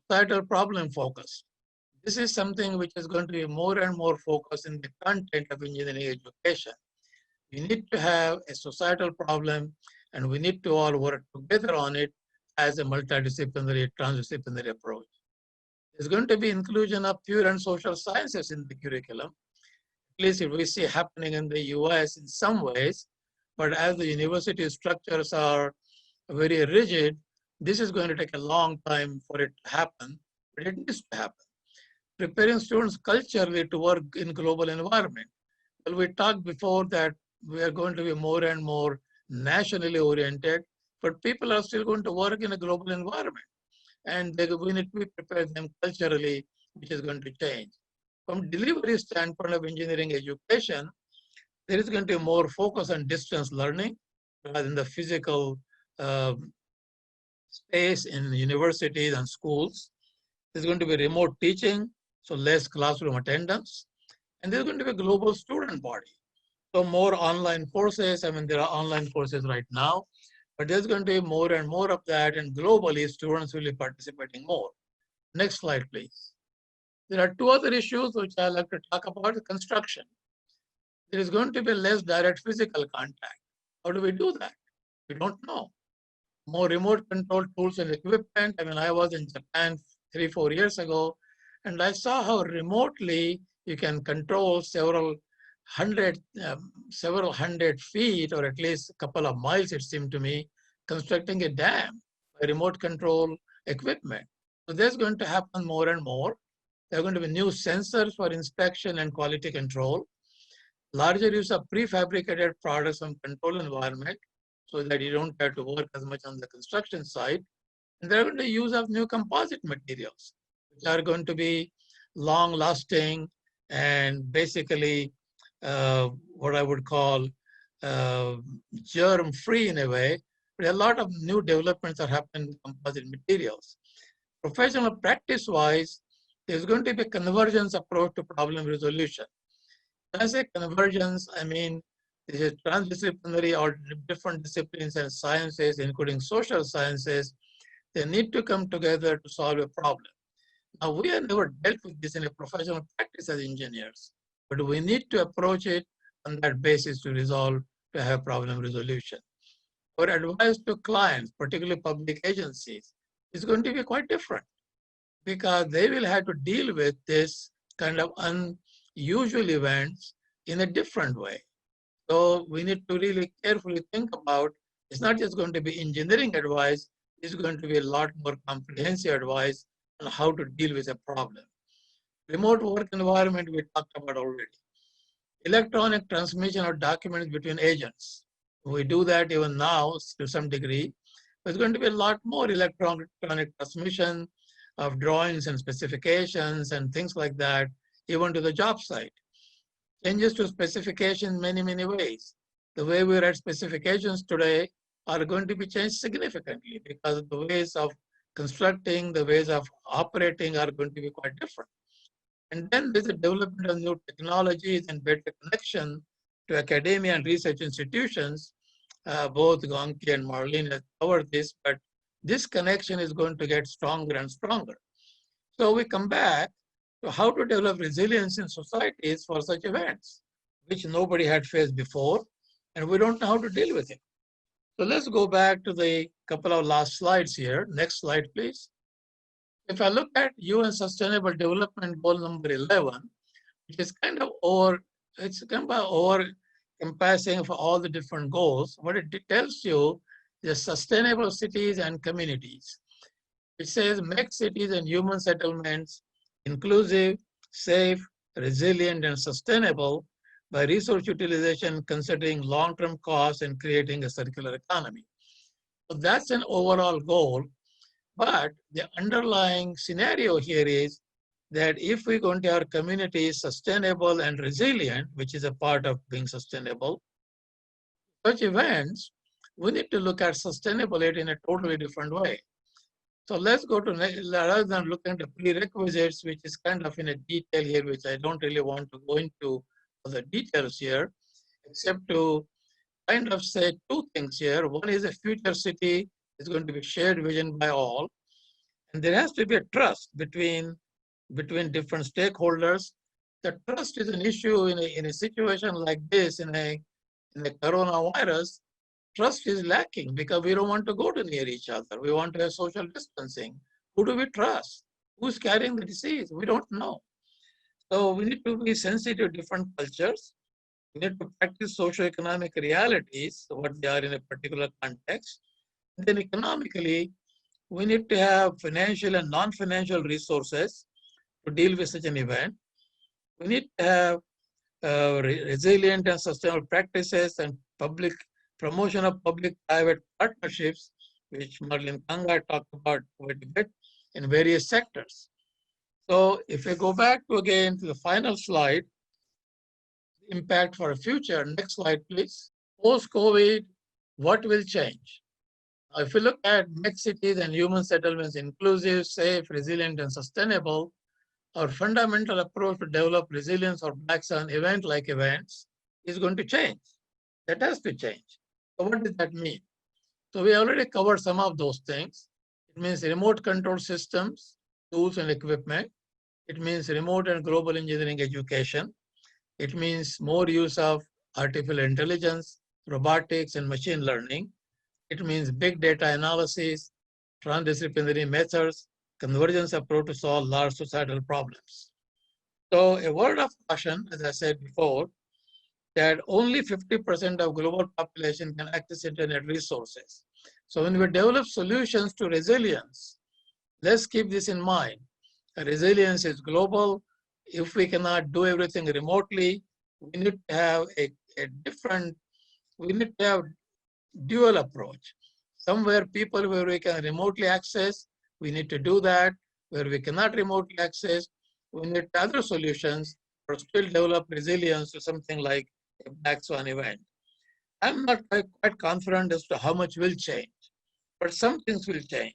societal problem focus. This is something which is going to be more and more focused in the content of engineering education. We need to have a societal problem and we need to all work together on it as a multidisciplinary, transdisciplinary approach. There's going to be inclusion of pure and social sciences in the curriculum. At least if we see happening in the US in some ways, but as the university structures are very rigid, this is going to take a long time for it to happen, but it needs to happen. Preparing students culturally to work in global environment. Well, we talked before that we are going to be more and more nationally oriented, but people are still going to work in a global environment. And we need to prepare them culturally, which is going to change. From delivery standpoint of engineering education, there is going to be more focus on distance learning rather than the physical space in universities and schools. There's going to be remote teaching, so less classroom attendance. And there's going to be a global student body. So more online courses. I mean, there are online courses right now, but there's going to be more and more of that, and globally, students will be participating more. Next slide, please. There are two other issues which I like to talk about: construction. There is going to be less direct physical contact. How do we do that? We don't know. More remote control tools and equipment. I mean, I was in Japan 3-4 years ago, and I saw how remotely you can control several hundred feet, or at least a couple of miles, it seemed to me, constructing a dam by remote control equipment. So there's going to happen more and more. There are going to be new sensors for inspection and quality control, larger use of prefabricated products from control environment so that you don't have to work as much on the construction site. And there are going to be use of new composite materials, which are going to be long lasting and basically what I would call germ-free in a way. But a lot of new developments are happening with composite materials. Professional practice-wise, there's going to be a convergence approach to problem resolution. When I say convergence, I mean this is transdisciplinary or different disciplines and sciences, including social sciences. They need to come together to solve a problem. Now, we have never dealt with this in a professional practice as engineers, but we need to approach it on that basis to have problem resolution. Our advice to clients, particularly public agencies, is going to be quite different because they will have to deal with this kind of unusual events in a different way. So we need to really carefully think about, it's not just going to be engineering advice, it's going to be a lot more comprehensive advice on how to deal with a problem. Remote work environment we talked about already. Electronic transmission of documents between agents. We do that even now to some degree. There's going to be a lot more electronic transmission of drawings and specifications and things like that, even to the job site. Changes to specification in many, many ways. The way we write specifications today are going to be changed significantly because the ways of constructing, the ways of operating are going to be quite different. And then there's a development of new technologies and better connection to academia and research institutions. Both Gonki and Marlene have covered this, but this connection is going to get stronger and stronger. So we come back to how to develop resilience in societies for such events, which nobody had faced before, and we don't know how to deal with it. So let's go back to the couple of last slides here. Next slide, please. If I look at UN Sustainable Development Goal number 11, which is kind of over encompassing for all the different goals, what it tells you is sustainable cities and communities. It says make cities and human settlements inclusive, safe, resilient, and sustainable by resource utilization, considering long-term costs and creating a circular economy. So that's an overall goal. But the underlying scenario here is that if we're going to have communities sustainable and resilient, which is a part of being sustainable, such events, we need to look at sustainability in a totally different way. So let's go to, rather than looking at the prerequisites, which is kind of in a detail here, which I don't really want to go into the details here, except to kind of say two things here. One is a future city is going to be shared vision by all. And there has to be a trust between different stakeholders. The trust is an issue in a situation like this, in a coronavirus. Trust is lacking because we don't want to go to near each other. We want to have social distancing. Who do we trust? Who's carrying the disease? We don't know. So we need to be sensitive to different cultures. We need to practice socioeconomic realities, what they are in a particular context. And then economically, we need to have financial and non-financial resources to deal with such an event. We need to have resilient and sustainable practices and promotion of public-private partnerships, which Marlene Kanga talked about quite a bit in various sectors. So if we go back again to the final slide, impact for the future, next slide, please. Post-COVID, what will change? If we look at make cities and human settlements inclusive, safe, resilient, and sustainable, our fundamental approach to develop resilience or black swan event-like events is going to change. That has to change. So what does that mean? So we already covered some of those things. It means remote control systems, tools and equipment. It means remote and global engineering education. It means more use of artificial intelligence, robotics, and machine learning. It means big data analysis, transdisciplinary methods, convergence approach to solve large societal problems. So a word of caution, as I said before, that only 50% of global population can access internet resources. So when we develop solutions to resilience, let's keep this in mind. Resilience is global. If we cannot do everything remotely, we need to have we need to have dual approach. Somewhere people where we can remotely access, we need to do that. Where we cannot remotely access, we need other solutions or still develop resilience to something like a black swan event. I'm not quite confident as to how much will change, but some things will change.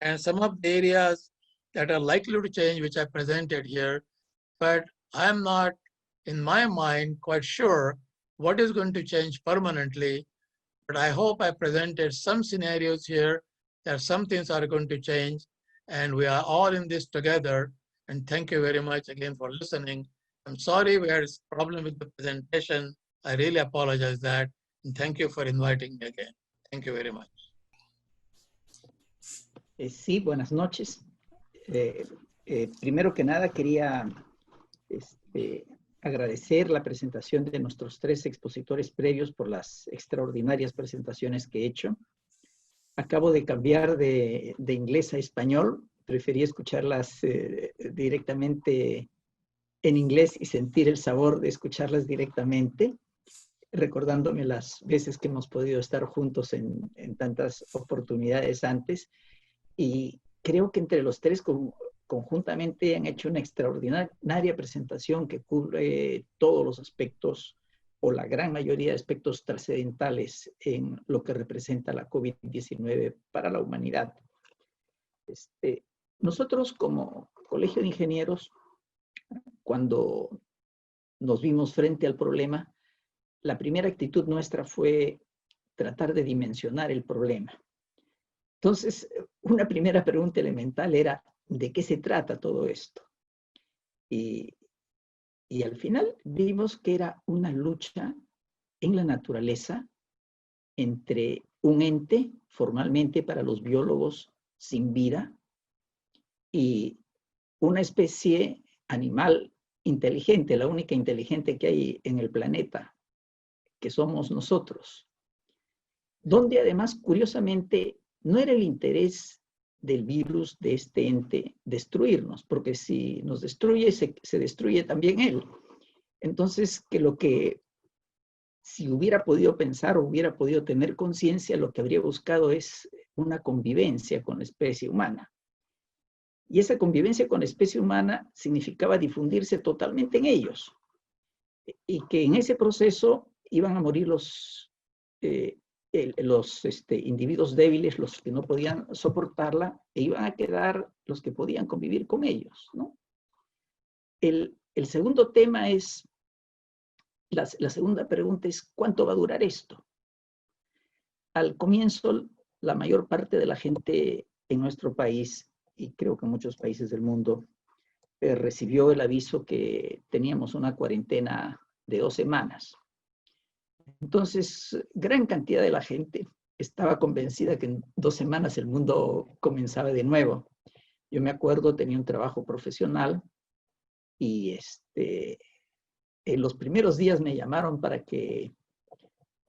And some of the areas that are likely to change, which I presented here, but I'm not, in my mind, quite sure what is going to change permanently. But I hope I presented some scenarios here that some things are going to change, and we are all in this together. And thank you very much again for listening. I'm sorry we had a problem with the presentation. I really apologize that. And thank you for inviting me again. Thank you very much. Sí, buenas noches. Primero que nada quería agradecer la presentación de nuestros tres expositores previos por las extraordinarias presentaciones que he hecho. Acabo de cambiar de inglés a español. Preferí escucharlas directamente en inglés y sentir el sabor de escucharlas directamente, recordándome las veces que hemos podido estar juntos en tantas oportunidades antes. Y creo que entre los tres conjuntamente han hecho una extraordinaria presentación que cubre todos los aspectos o la gran mayoría de aspectos trascendentales en lo que representa la COVID-19 para la humanidad. Nosotros como Colegio de Ingenieros, cuando nos vimos frente al problema, la primera actitud nuestra fue tratar de dimensionar el problema. Entonces, una primera pregunta elemental era, ¿de qué se trata todo esto? Y al final vimos que era una lucha en la naturaleza entre un ente, formalmente para los biólogos, sin vida, y una especie animal inteligente, la única inteligente que hay en el planeta, que somos nosotros. Donde además, curiosamente, no era el interés del virus, de este ente, destruirnos, porque si nos destruye, se destruye también él. Entonces, si hubiera podido pensar o hubiera podido tener conciencia, lo que habría buscado es una convivencia con la especie humana. Y esa convivencia con la especie humana significaba difundirse totalmente en ellos. Y que en ese proceso iban a morir los individuos débiles, los que no podían soportarla, e iban a quedar los que podían convivir con ellos, ¿no? El segundo tema es, la segunda pregunta es, ¿cuánto va a durar esto? Al comienzo, la mayor parte de la gente en nuestro país, y creo que en muchos países del mundo, recibió el aviso que teníamos una cuarentena de 2 semanas. Entonces, gran cantidad de la gente estaba convencida que en 2 semanas el mundo comenzaba de nuevo. Yo me acuerdo, tenía un trabajo profesional y en los primeros días me llamaron para que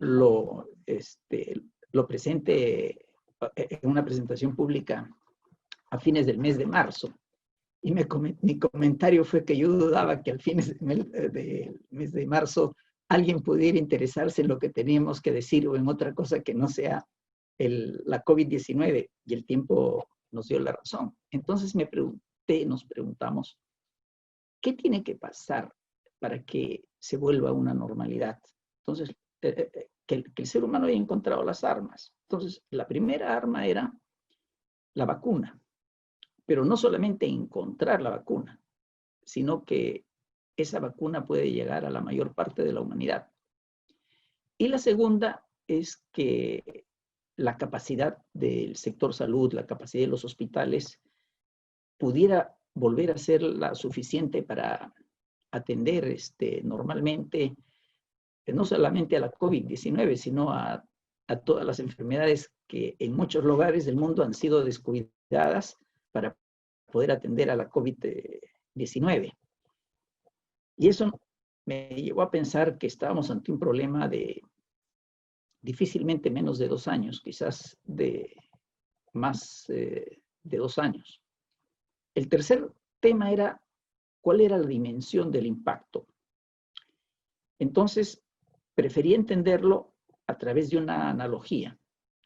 lo presente en una presentación pública a fines del mes de marzo. Y mi comentario fue que yo dudaba que al fines del mes de marzo alguien pudiera interesarse en lo que teníamos que decir o en otra cosa que no sea la COVID-19, y el tiempo nos dio la razón. Entonces nos preguntamos, ¿qué tiene que pasar para que se vuelva una normalidad? Entonces, que el ser humano haya encontrado las armas. Entonces, la primera arma era la vacuna, pero no solamente encontrar la vacuna, sino que esa vacuna puede llegar a la mayor parte de la humanidad. Y la segunda es que la capacidad del sector salud, la capacidad de los hospitales, pudiera volver a ser la suficiente para atender normalmente, no solamente a la COVID-19, sino a todas las enfermedades que en muchos lugares del mundo han sido descuidadas para poder atender a la COVID-19. Y eso me llevó a pensar que estábamos ante un problema de difícilmente menos de 2 años, quizás de más de 2 años. El tercer tema era, ¿cuál era la dimensión del impacto? Entonces, preferí entenderlo a través de una analogía.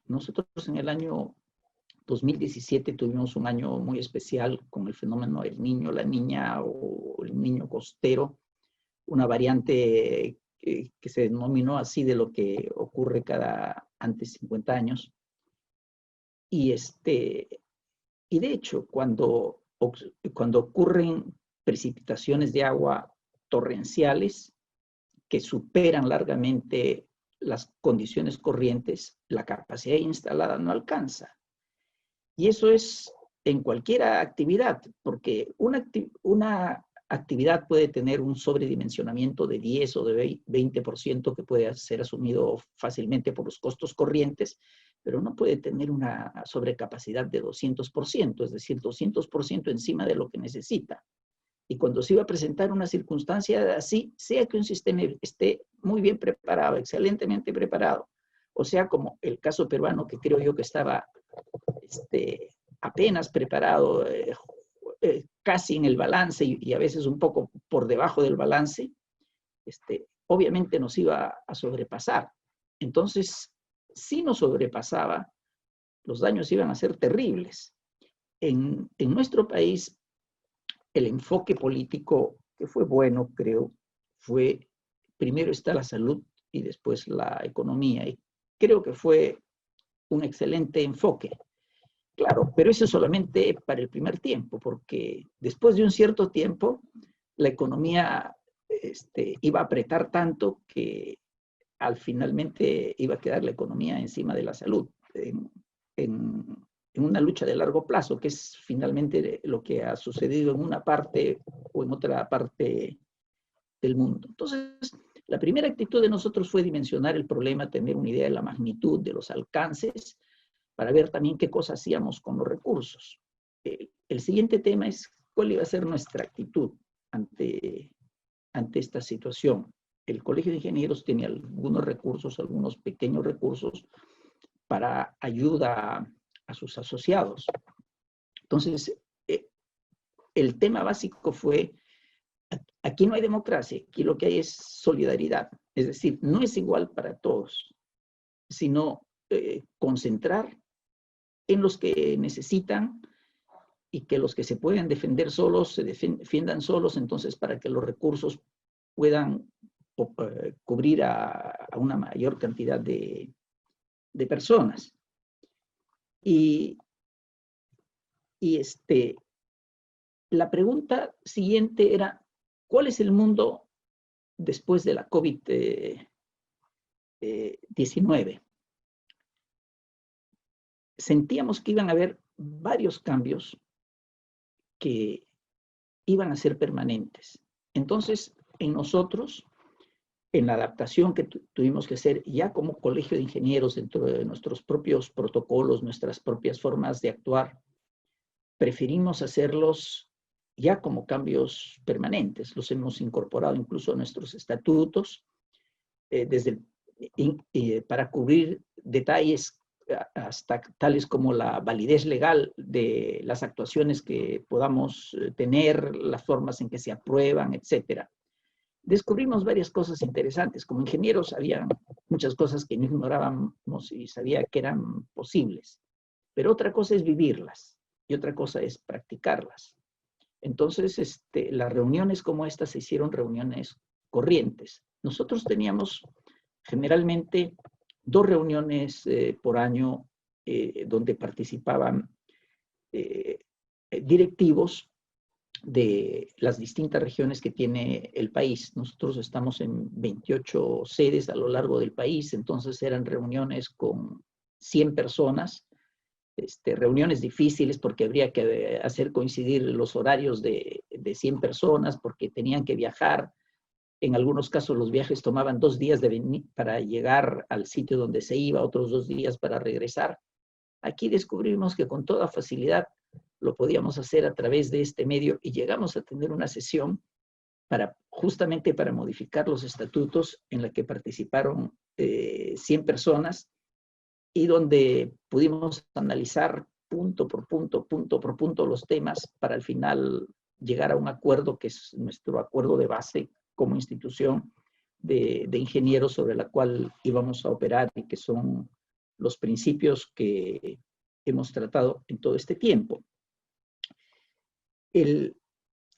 Nosotros en el año 2017 tuvimos un año muy especial con el fenómeno del niño, la niña o el niño costero, una variante que se denominó así de lo que ocurre antes 50 años. Y de hecho, cuando ocurren precipitaciones de agua torrenciales que superan largamente las condiciones corrientes, la capacidad instalada no alcanza. Y eso es en cualquier actividad, porque una actividad puede tener un sobredimensionamiento de 10 o de 20% que puede ser asumido fácilmente por los costos corrientes, pero no puede tener una sobrecapacidad de 200%, es decir, 200% encima de lo que necesita. Y cuando se iba a presentar una circunstancia así, sea que un sistema esté muy bien preparado, excelentemente preparado, o sea, como el caso peruano, que creo yo que estaba apenas preparado, casi en el balance y a veces un poco por debajo del balance, obviamente nos iba a sobrepasar. Entonces, si nos sobrepasaba, los daños iban a ser terribles. En nuestro país, el enfoque político, que fue bueno, creo, fue primero está la salud y después la economía. Y creo que fue un excelente enfoque. Claro, pero eso solamente para el primer tiempo, porque después de un cierto tiempo, la economía iba a apretar tanto que finalmente iba a quedar la economía encima de la salud, en una lucha de largo plazo, que es finalmente lo que ha sucedido en una parte o en otra parte del mundo. Entonces, la primera actitud de nosotros fue dimensionar el problema, tener una idea de la magnitud, de los alcances, para ver también qué cosas hacíamos con los recursos. El siguiente tema es cuál iba a ser nuestra actitud ante esta situación. El Colegio de Ingenieros tiene algunos recursos, algunos pequeños recursos para ayuda a sus asociados. Entonces, el tema básico fue, aquí no hay democracia, aquí lo que hay es solidaridad. Es decir, no es igual para todos, sino concentrar en los que necesitan y que los que se pueden defender solos se defiendan solos, entonces para que los recursos puedan cubrir a una mayor cantidad de personas. Y la pregunta siguiente era, ¿cuál es el mundo después de la COVID-19? Sentíamos que iban a haber varios cambios que iban a ser permanentes. Entonces, en nosotros, en la adaptación que tuvimos que hacer ya como colegio de ingenieros dentro de nuestros propios protocolos, nuestras propias formas de actuar, preferimos hacerlos ya como cambios permanentes. Los hemos incorporado incluso a nuestros estatutos para cubrir detalles hasta tales como la validez legal de las actuaciones que podamos tener, las formas en que se aprueban, etc. Descubrimos varias cosas interesantes. Como ingenieros había muchas cosas que no ignorábamos y sabía que eran posibles. Pero otra cosa es vivirlas y otra cosa es practicarlas. Entonces, las reuniones como estas se hicieron reuniones corrientes. Nosotros teníamos generalmente 2 reuniones por año donde participaban directivos de las distintas regiones que tiene el país. Nosotros estamos en 28 sedes a lo largo del país, entonces eran reuniones con 100 personas, reuniones difíciles porque habría que hacer coincidir los horarios de 100 personas porque tenían que viajar. En algunos casos los viajes tomaban 2 días para llegar al sitio donde se iba, otros 2 días para regresar. Aquí descubrimos que con toda facilidad lo podíamos hacer a través de este medio y llegamos a tener una sesión justamente para modificar los estatutos en la que participaron 100 personas y donde pudimos analizar punto por punto los temas para al final llegar a un acuerdo que es nuestro acuerdo de base como institución de ingenieros sobre la cual íbamos a operar y que son los principios que hemos tratado en todo este tiempo.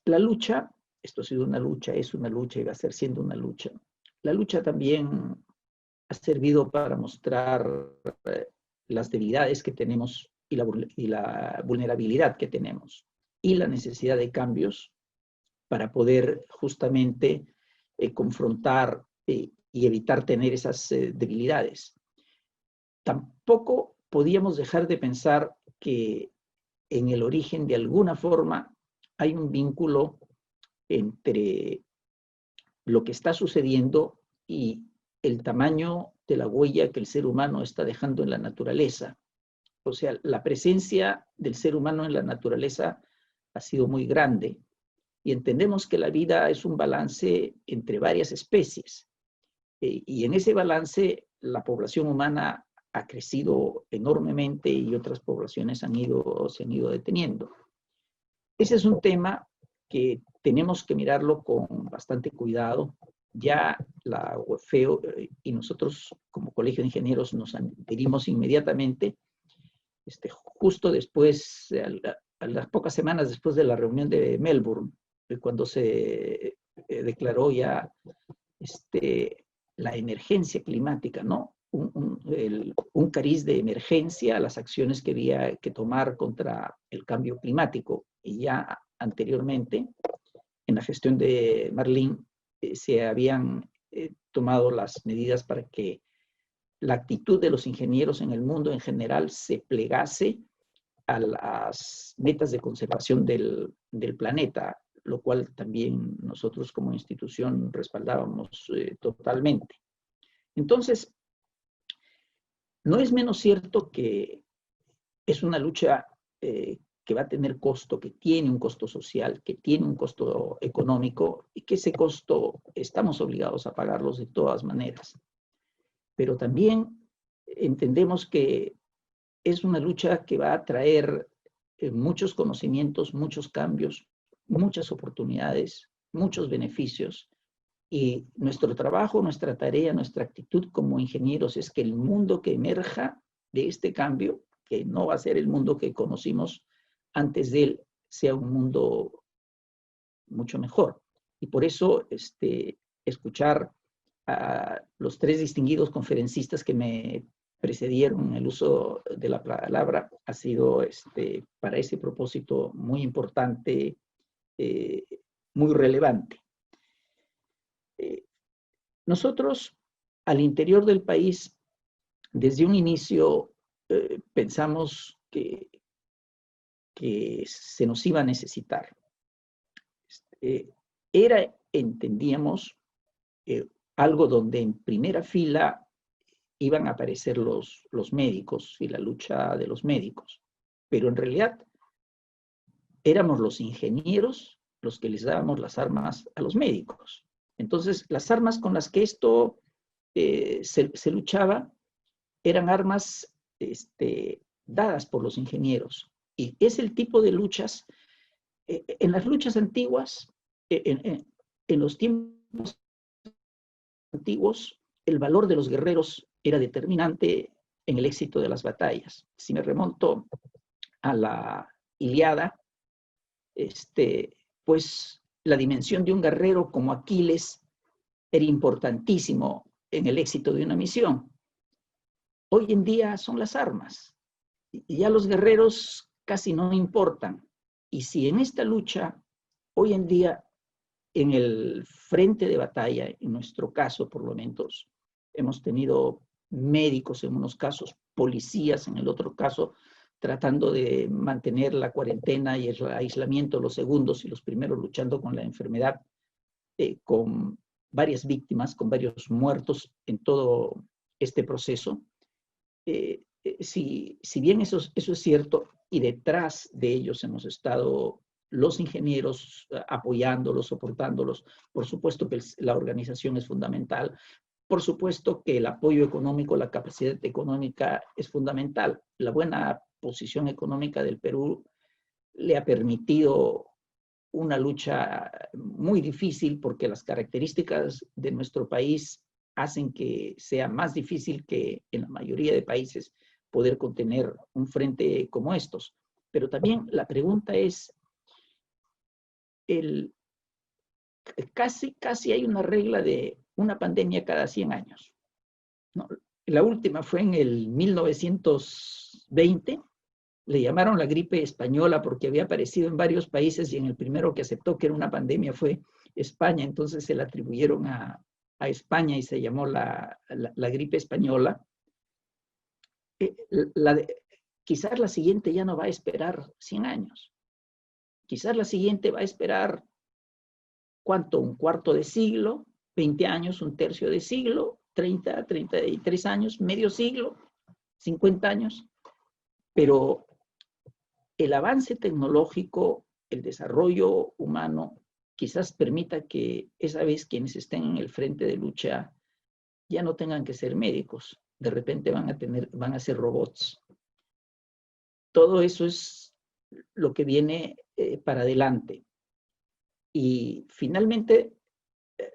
La lucha, esto ha sido una lucha, es una lucha y va a ser siendo una lucha. La lucha también ha servido para mostrar las debilidades que tenemos y la vulnerabilidad que tenemos y la necesidad de cambios para poder justamente confrontar y evitar tener esas debilidades. Tampoco podíamos dejar de pensar que en el origen, de alguna forma, hay un vínculo entre lo que está sucediendo y el tamaño de la huella que el ser humano está dejando en la naturaleza. O sea, la presencia del ser humano en la naturaleza ha sido muy grande y entendemos que la vida es un balance entre varias especies. Y en ese balance la población humana ha crecido enormemente y otras poblaciones se han ido deteniendo. Ese es un tema que tenemos que mirarlo con bastante cuidado. Ya la UFEO y nosotros como Colegio de Ingenieros nos adherimos inmediatamente, justo después, a las pocas semanas después de la reunión de Melbourne, cuando se declaró ya la emergencia climática, ¿no? Un cariz de emergencia a las acciones que había que tomar contra el cambio climático. Y ya anteriormente, en la gestión de Marlene, se habían tomado las medidas para que la actitud de los ingenieros en el mundo en general se plegase a las metas de conservación del planeta, lo cual también nosotros como institución respaldábamos totalmente. Entonces, no es menos cierto que es una lucha que va a tener costo, que tiene un costo social, que tiene un costo económico, y que ese costo estamos obligados a pagarlos de todas maneras. Pero también entendemos que es una lucha que va a traer muchos conocimientos, muchos cambios, muchas oportunidades, muchos beneficios. Y nuestro trabajo, nuestra tarea, nuestra actitud como ingenieros es que el mundo que emerja de este cambio, que no va a ser el mundo que conocimos antes de él, sea un mundo mucho mejor. Y por eso escuchar a los tres distinguidos conferencistas que me precedieron en el uso de la palabra ha sido para ese propósito muy importante, muy relevante. Nosotros, al interior del país, desde un inicio pensamos que se nos iba a necesitar. Entendíamos, algo donde en primera fila iban a aparecer los médicos y la lucha de los médicos, pero en realidad éramos los ingenieros los que les dábamos las armas a los médicos. Entonces, las armas con las que esto se luchaba eran armas dadas por los ingenieros. Y es el tipo de luchas, en las luchas antiguas, en los tiempos antiguos, el valor de los guerreros era determinante en el éxito de las batallas. Si me remonto a la Ilíada, pues la dimensión de un guerrero como Aquiles era importantísimo en el éxito de una misión. Hoy en día son las armas. Y ya los guerreros casi no importan. Y si en esta lucha, hoy en día, en el frente de batalla, en nuestro caso por lo menos, hemos tenido médicos en unos casos, policías en el otro caso, tratando de mantener la cuarentena y el aislamiento, los segundos y los primeros luchando con la enfermedad, con varias víctimas, con varios muertos en todo este proceso. Si bien eso es cierto, y detrás de ellos hemos estado los ingenieros apoyándolos, soportándolos, por supuesto que la organización es fundamental, por supuesto que el apoyo económico, la capacidad económica es fundamental. La buena posición económica del Perú le ha permitido una lucha muy difícil porque las características de nuestro país hacen que sea más difícil que en la mayoría de países poder contener un frente como estos. Pero también la pregunta es, casi hay una regla de una pandemia cada 100 años. ¿No? La última fue en el 1920, le llamaron la gripe española porque había aparecido en varios países y en el primero que aceptó que era una pandemia fue España, entonces se la atribuyeron a España y se llamó la gripe española. Quizás la siguiente ya no va a esperar 100 años. Quizás la siguiente va a esperar, ¿cuánto? Un cuarto de siglo, 20 años, un tercio de siglo, 30, 33 años, medio siglo, 50 años. Pero el avance tecnológico, el desarrollo humano, quizás permita que esa vez quienes estén en el frente de lucha ya no tengan que ser médicos. De repente van a ser robots. Todo eso es lo que viene para adelante. Y finalmente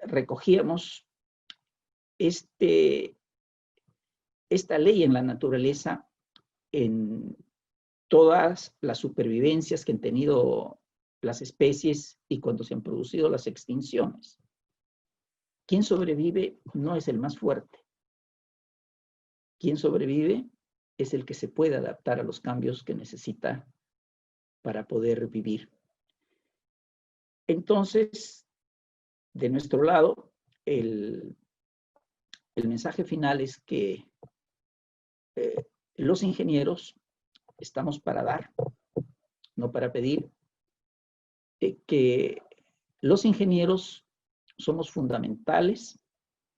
recogíamos esta ley en la naturaleza en todas las supervivencias que han tenido las especies y cuando se han producido las extinciones. quien sobrevive no es el más fuerte. Quien sobrevive es el que se puede adaptar a los cambios que necesita para poder vivir. Entonces, de nuestro lado, el mensaje final es que los ingenieros estamos para dar, no para pedir, que los ingenieros somos fundamentales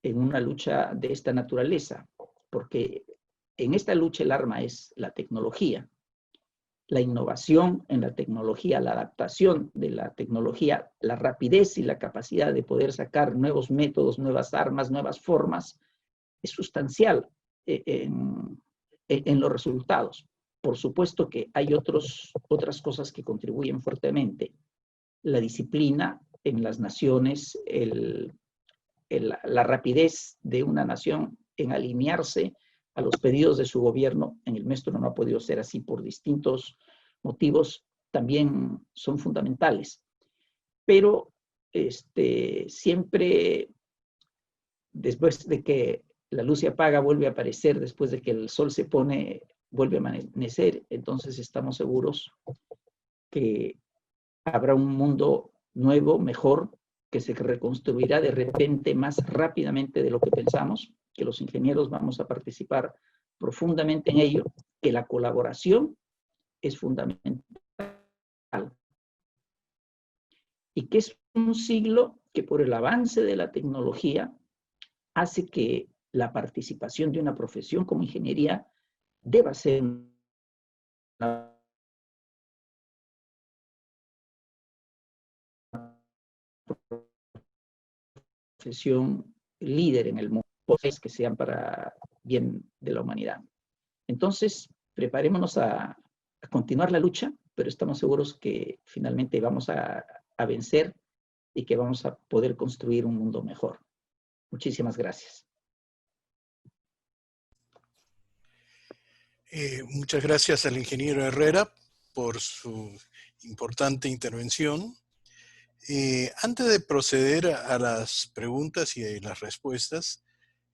en una lucha de esta naturaleza, porque en esta lucha el arma es la tecnología, la innovación en la tecnología, la adaptación de la tecnología, la rapidez y la capacidad de poder sacar nuevos métodos, nuevas armas, nuevas formas, es sustancial en los resultados. Por supuesto que hay otras cosas que contribuyen fuertemente. La disciplina en las naciones, la rapidez de una nación en alinearse a los pedidos de su gobierno. En el nuestro no ha podido ser así por distintos motivos, también son fundamentales. Pero siempre, después de que la luz se apaga, vuelve a aparecer, después de que el sol se pone, vuelve a amanecer. Entonces estamos seguros que habrá un mundo nuevo, mejor, que se reconstruirá de repente más rápidamente de lo que pensamos, que los ingenieros vamos a participar profundamente en ello, que la colaboración es fundamental. Y que es un siglo que por el avance de la tecnología hace que la participación de una profesión como ingeniería deba ser una profesión líder en el mundo, que sean para bien de la humanidad. Entonces, preparémonos a continuar la lucha, pero estamos seguros que finalmente vamos a vencer y que vamos a poder construir un mundo mejor. Muchísimas gracias. Muchas gracias al ingeniero Herrera por su importante intervención. Antes de proceder a las preguntas y a las respuestas,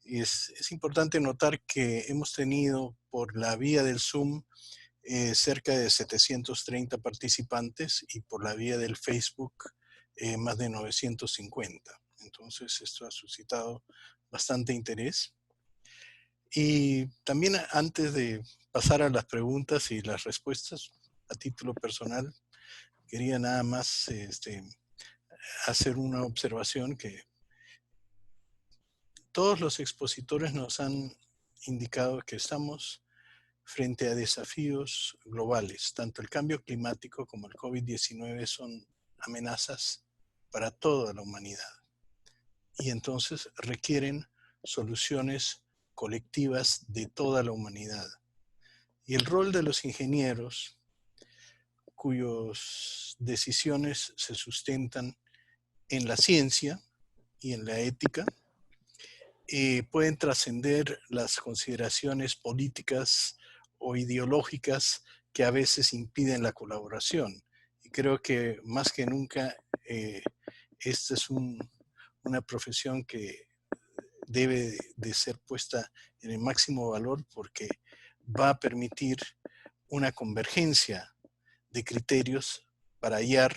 es importante notar que hemos tenido por la vía del Zoom cerca de 730 participantes y por la vía del Facebook más de 950. Entonces esto ha suscitado bastante interés. Y también antes de pasar a las preguntas y las respuestas, a título personal, quería nada más hacer una observación que todos los expositores nos han indicado que estamos frente a desafíos globales. Tanto el cambio climático como el COVID-19 son amenazas para toda la humanidad. Y entonces requieren soluciones colectivas de toda la humanidad. Y el rol de los ingenieros, cuyas decisiones se sustentan en la ciencia y en la ética, pueden trascender las consideraciones políticas o ideológicas que a veces impiden la colaboración. Y creo que más que nunca esta es una profesión que debe de ser puesta en el máximo valor porque va a permitir una convergencia de criterios para hallar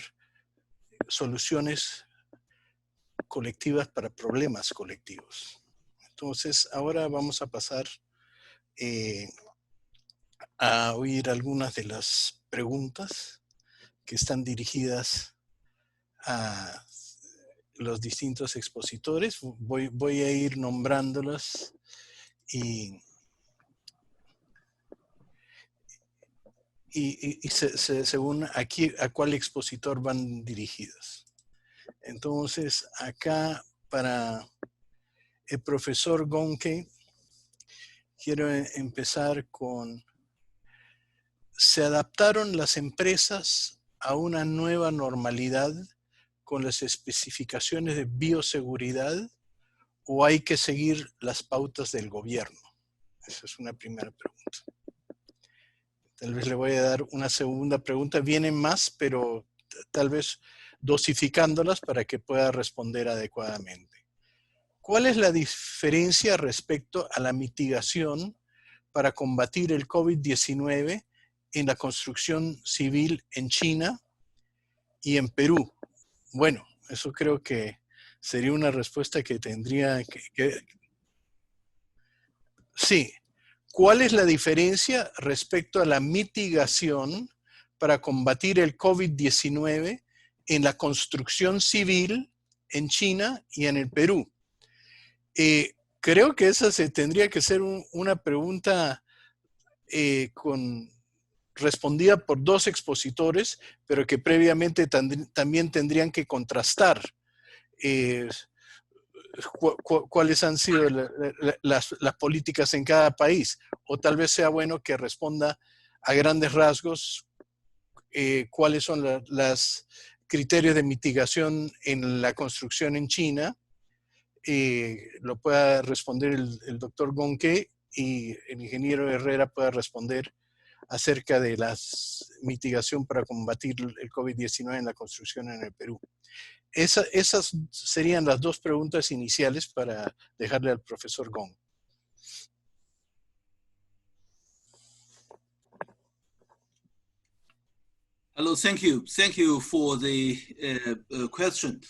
soluciones colectivas para problemas colectivos. Entonces, ahora vamos a pasar a oír algunas de las preguntas que están dirigidas a los distintos expositores. Voy a ir nombrándolas y según aquí a cuál expositor van dirigidas. Entonces, acá para el profesor Gonke, quiero empezar con: ¿se adaptaron las empresas a una nueva normalidad con las especificaciones de bioseguridad o hay que seguir las pautas del gobierno? Esa es una primera pregunta. Tal vez le voy a dar una segunda pregunta. Vienen más, pero tal vez dosificándolas para que pueda responder adecuadamente. ¿cuál es la diferencia respecto a la mitigación para combatir el COVID-19 en la construcción civil en China y en Perú? Bueno, eso creo que sería una respuesta que tendría que... Sí. ¿Cuál es la diferencia respecto a la mitigación para combatir el COVID-19 en la construcción civil en China y en el Perú? Creo que esa tendría que ser una pregunta respondida por dos expositores, pero que previamente también tendrían que contrastar cuáles han sido las políticas en cada país. O tal vez sea bueno que responda a grandes rasgos cuáles son los criterios de mitigación en la construcción en China. Lo pueda responder el doctor Gonke, y el ingeniero Herrera pueda responder acerca de la mitigación para combatir el COVID-19 en la construcción en el Perú. Esas serían las dos preguntas iniciales para dejarle al profesor Gong. Hello, thank you. Thank you for the question.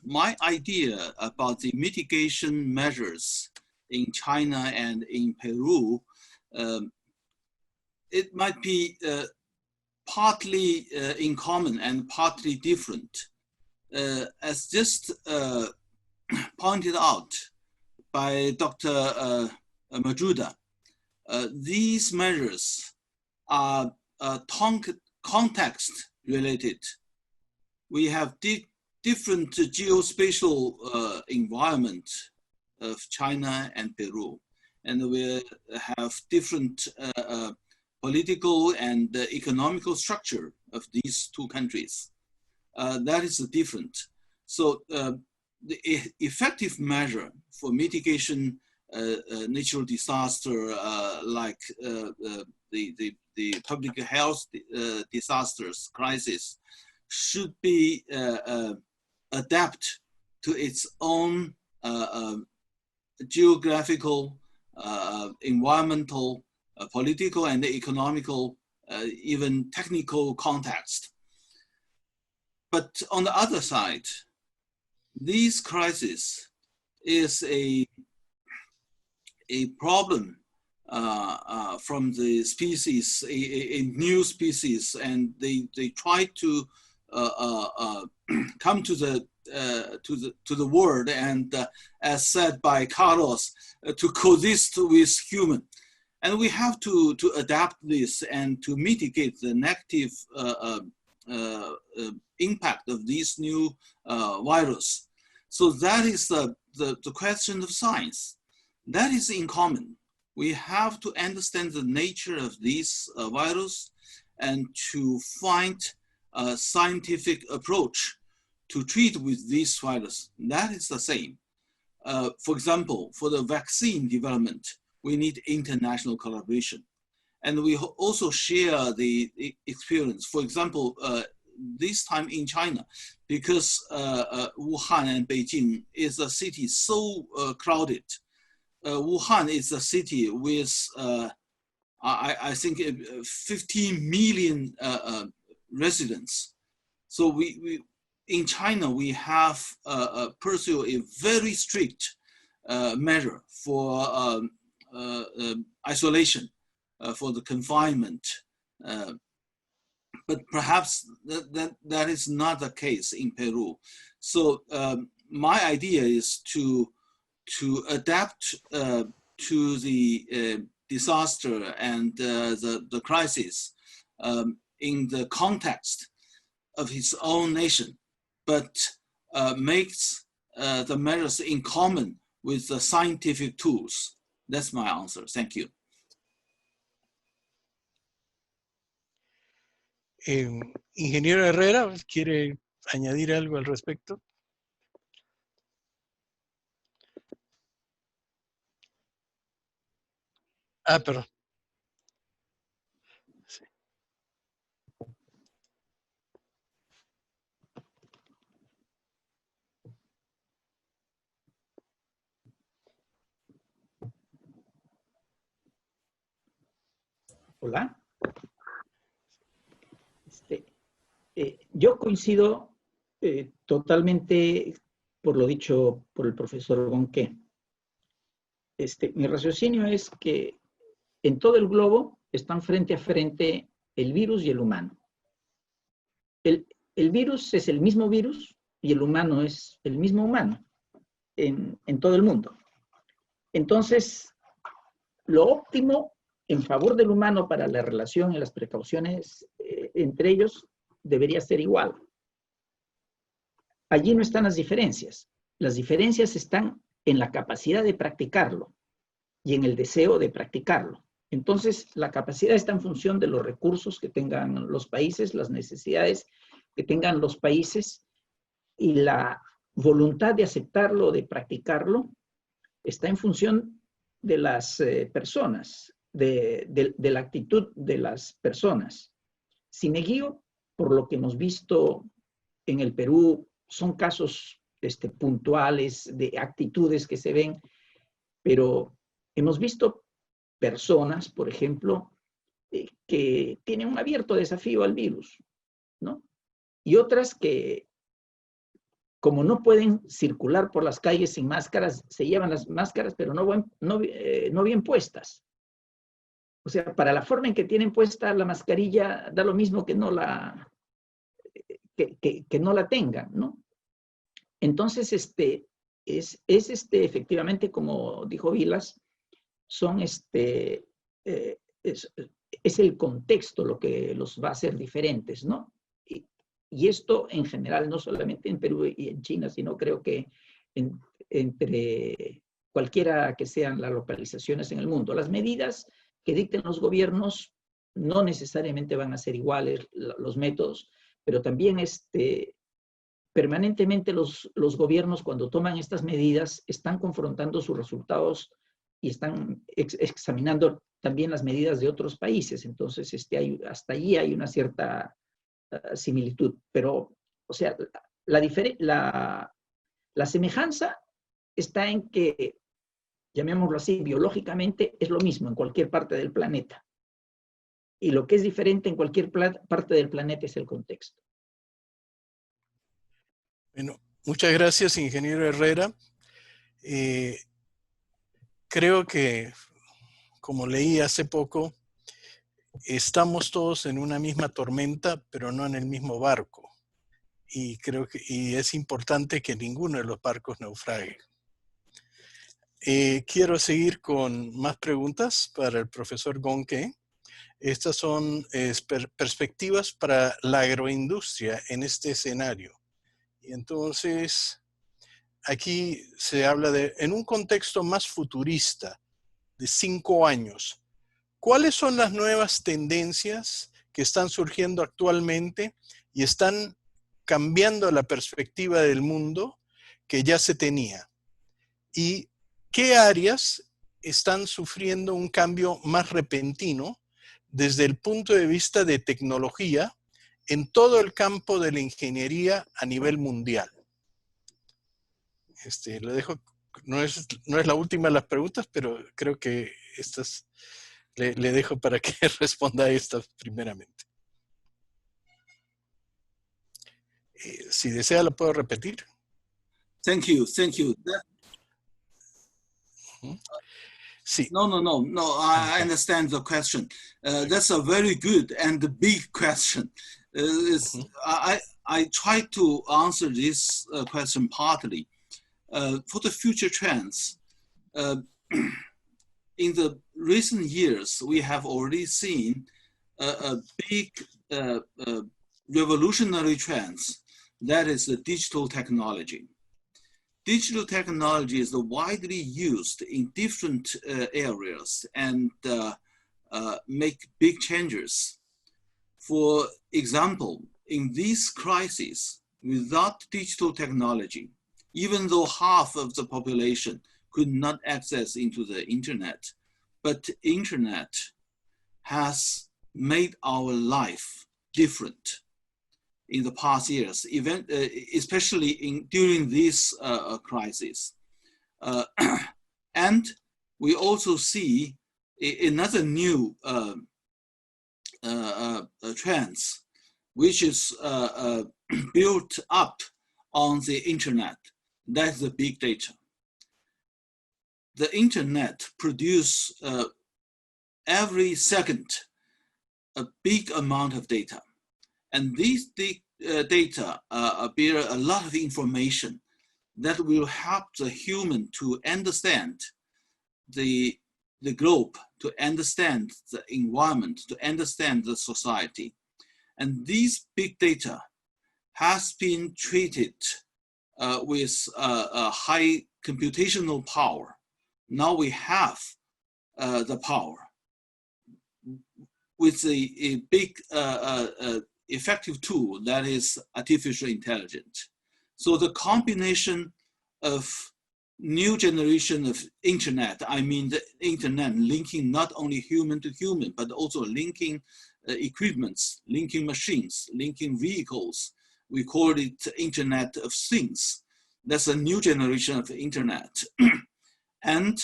My idea about the mitigation measures in China and in Peru, it might be partly in common and partly different. As just pointed out by Dr. Majuda, these measures are context related. We have different geospatial environment of China and Peru, and we have different political and economical structure of these two countries. That is different. So the effective measure for mitigation natural disaster like the public health disasters crisis should be adapt to its own geographical, environmental, political, and economical, even technical context. But on the other side, this crisis is a problem from the species, a new species, and they try to come to the world, and as said by Carlos, to coexist with human. And we have to adapt this and to mitigate the negative impact of this new virus. So that is the question of science. That is in common. We have to understand the nature of this virus and to find a scientific approach to treat with this virus. That is the same. For example, for the vaccine development, we need international collaboration. And we also share the experience. For example, this time in China, because Wuhan and Beijing is a city so crowded. Wuhan is a city with, I think, 15 million residents. So we in China, we have pursued a very strict measure for isolation, for the confinement. But perhaps that is not the case in Peru. So my idea is to adapt to the disaster and the crisis in the context of his own nation, but makes the measures in common with the scientific tools. That's my answer. Thank you. Ingeniero Herrera, ¿quiere añadir algo al respecto? Perdón. Sí. Hola. Yo coincido totalmente por lo dicho por el profesor Gonqué. Mi raciocinio es que en todo el globo están frente a frente el virus y el humano. El virus es el mismo virus y el humano es el mismo humano en todo el mundo. Entonces, lo óptimo en favor del humano para la relación y las precauciones entre ellos debería ser igual. Allí no están las diferencias. Las diferencias están en la capacidad de practicarlo y en el deseo de practicarlo. Entonces, la capacidad está en función de los recursos que tengan los países, las necesidades que tengan los países, y la voluntad de aceptarlo, de practicarlo, está en función de las personas, de la actitud de las personas. Si me guío por lo que hemos visto en el Perú, son casos puntuales de actitudes que se ven, pero hemos visto personas, por ejemplo, que tienen un abierto desafío al virus, ¿no? Y otras que, como no pueden circular por las calles sin máscaras, se llevan las máscaras, pero no bien puestas. O sea, para la forma en que tienen puesta la mascarilla, da lo mismo que no la tengan, ¿no? Entonces, efectivamente, como dijo Vilas, es el contexto lo que los va a hacer diferentes, ¿no? Y esto en general, no solamente en Perú y en China, sino creo que entre cualquiera que sean las localizaciones en el mundo. Las medidas que dicten los gobiernos no necesariamente van a ser iguales los métodos, pero también permanentemente los gobiernos, cuando toman estas medidas, están confrontando sus resultados y están examinando también las medidas de otros países. Entonces, hasta allí hay una cierta similitud. Pero, o sea, la semejanza está en que, llamémoslo así, biológicamente es lo mismo en cualquier parte del planeta. Y lo que es diferente en cualquier parte del planeta es el contexto. Bueno, muchas gracias, ingeniero Herrera. Creo que, como leí hace poco, estamos todos en una misma tormenta, pero no en el mismo barco. Y creo que es importante que ninguno de los barcos naufrague. Quiero seguir con más preguntas para el profesor Gonqué. Estas son perspectivas para la agroindustria en este escenario. Y entonces, aquí se habla en un contexto más futurista, de 5 años. ¿Cuáles son las nuevas tendencias que están surgiendo actualmente y están cambiando la perspectiva del mundo que ya se tenía? ¿Y qué áreas están sufriendo un cambio más repentino desde el punto de vista de tecnología en todo el campo de la ingeniería a nivel mundial? Lo dejo, no es la última de las preguntas, pero creo que estas le dejo para que responda a estas primeramente. Si desea, la puedo repetir. Thank you. Sí. No. I understand the question. That's a very good and big question. I try to answer this question partly. For the future trends, in the recent years, we have already seen a big revolutionary trends. That is the digital technology. Digital technology is widely used in different areas and make big changes. For example, in this crisis, without digital technology, even though half of the population could not access into the internet, but internet has made our life different in the past years, especially during this crisis. And we also see another new trends, which is built up on the internet. That's the big data. The internet produces every second a big amount of data. And these data bear a lot of information that will help the human to understand the globe, to understand the environment, to understand the society. And these big data has been treated with a high computational power. Now we have the power with a big effective tool that is artificial intelligence. So the combination of new generation of internet, I mean the internet linking not only human to human, but also linking equipments, linking machines, linking vehicles. We call it Internet of Things. That's a new generation of internet. And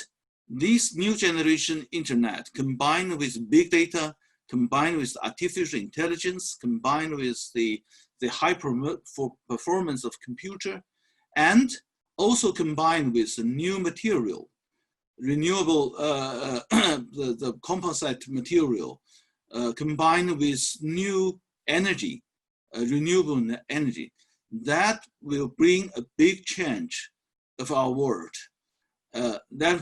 this new generation internet combined with big data, combined with artificial intelligence, combined with the high performance of computer, and also combined with the new material, renewable, the composite material, combined with new energy, renewable energy, that will bring a big change of our world. That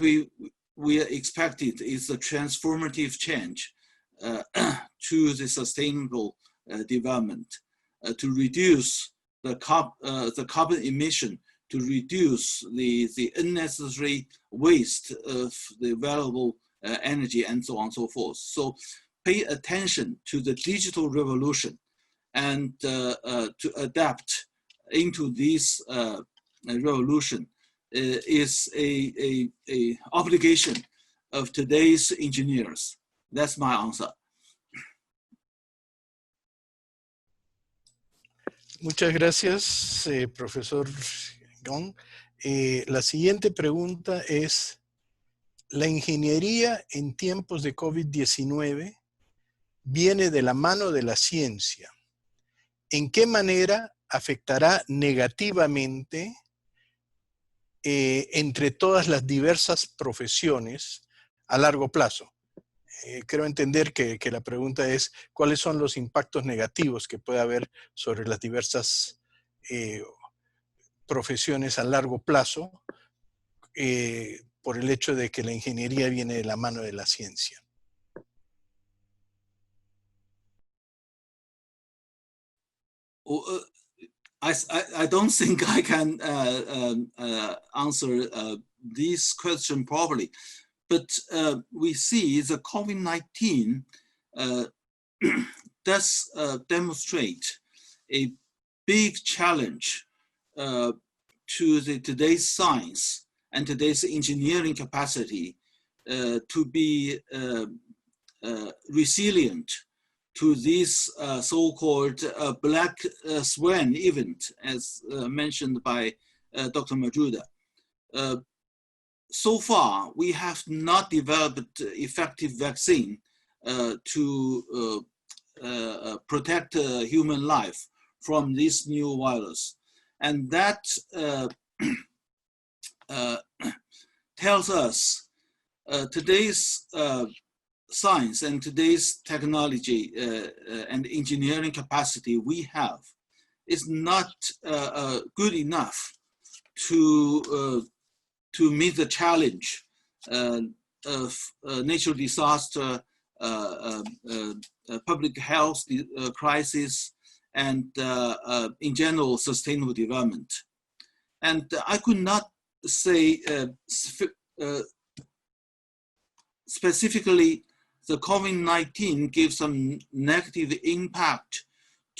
we are expected is a transformative change to the sustainable development, to reduce the carbon emission, to reduce the unnecessary waste of the available energy, and so on and so forth. So pay attention to the digital revolution and to adapt into this revolution is a obligation of today's engineers. That's my answer. Muchas gracias, profesor Gong. La siguiente pregunta es, ¿la ingeniería en tiempos de COVID-19 viene de la mano de la ciencia? ¿En qué manera afectará negativamente entre todas las diversas profesiones a largo plazo? Creo entender que la pregunta es cuáles son los impactos negativos que puede haber sobre las diversas profesiones a largo plazo por el hecho de que la ingeniería viene de la mano de la ciencia. I don't think I can answer this question properly. But we see the COVID-19 does demonstrate a big challenge to today's science and today's engineering capacity to be resilient to this so-called black swan event, as mentioned by Dr. Majuda. So far, we have not developed effective vaccine to protect human life from this new virus. And that tells us today's science and today's technology and engineering capacity we have is not good enough to meet the challenge of natural disaster, public health crisis, and in general, sustainable development. And I could not say specifically the COVID-19 gives some negative impact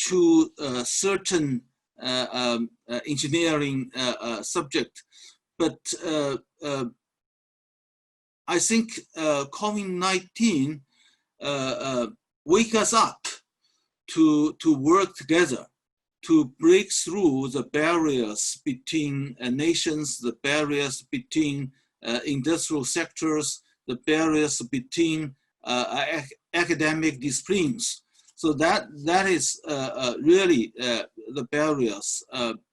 to certain engineering subject. But I think COVID-19 wake us up to work together, to break through the barriers between nations, the barriers between industrial sectors, the barriers between academic disciplines, So that is really the barriers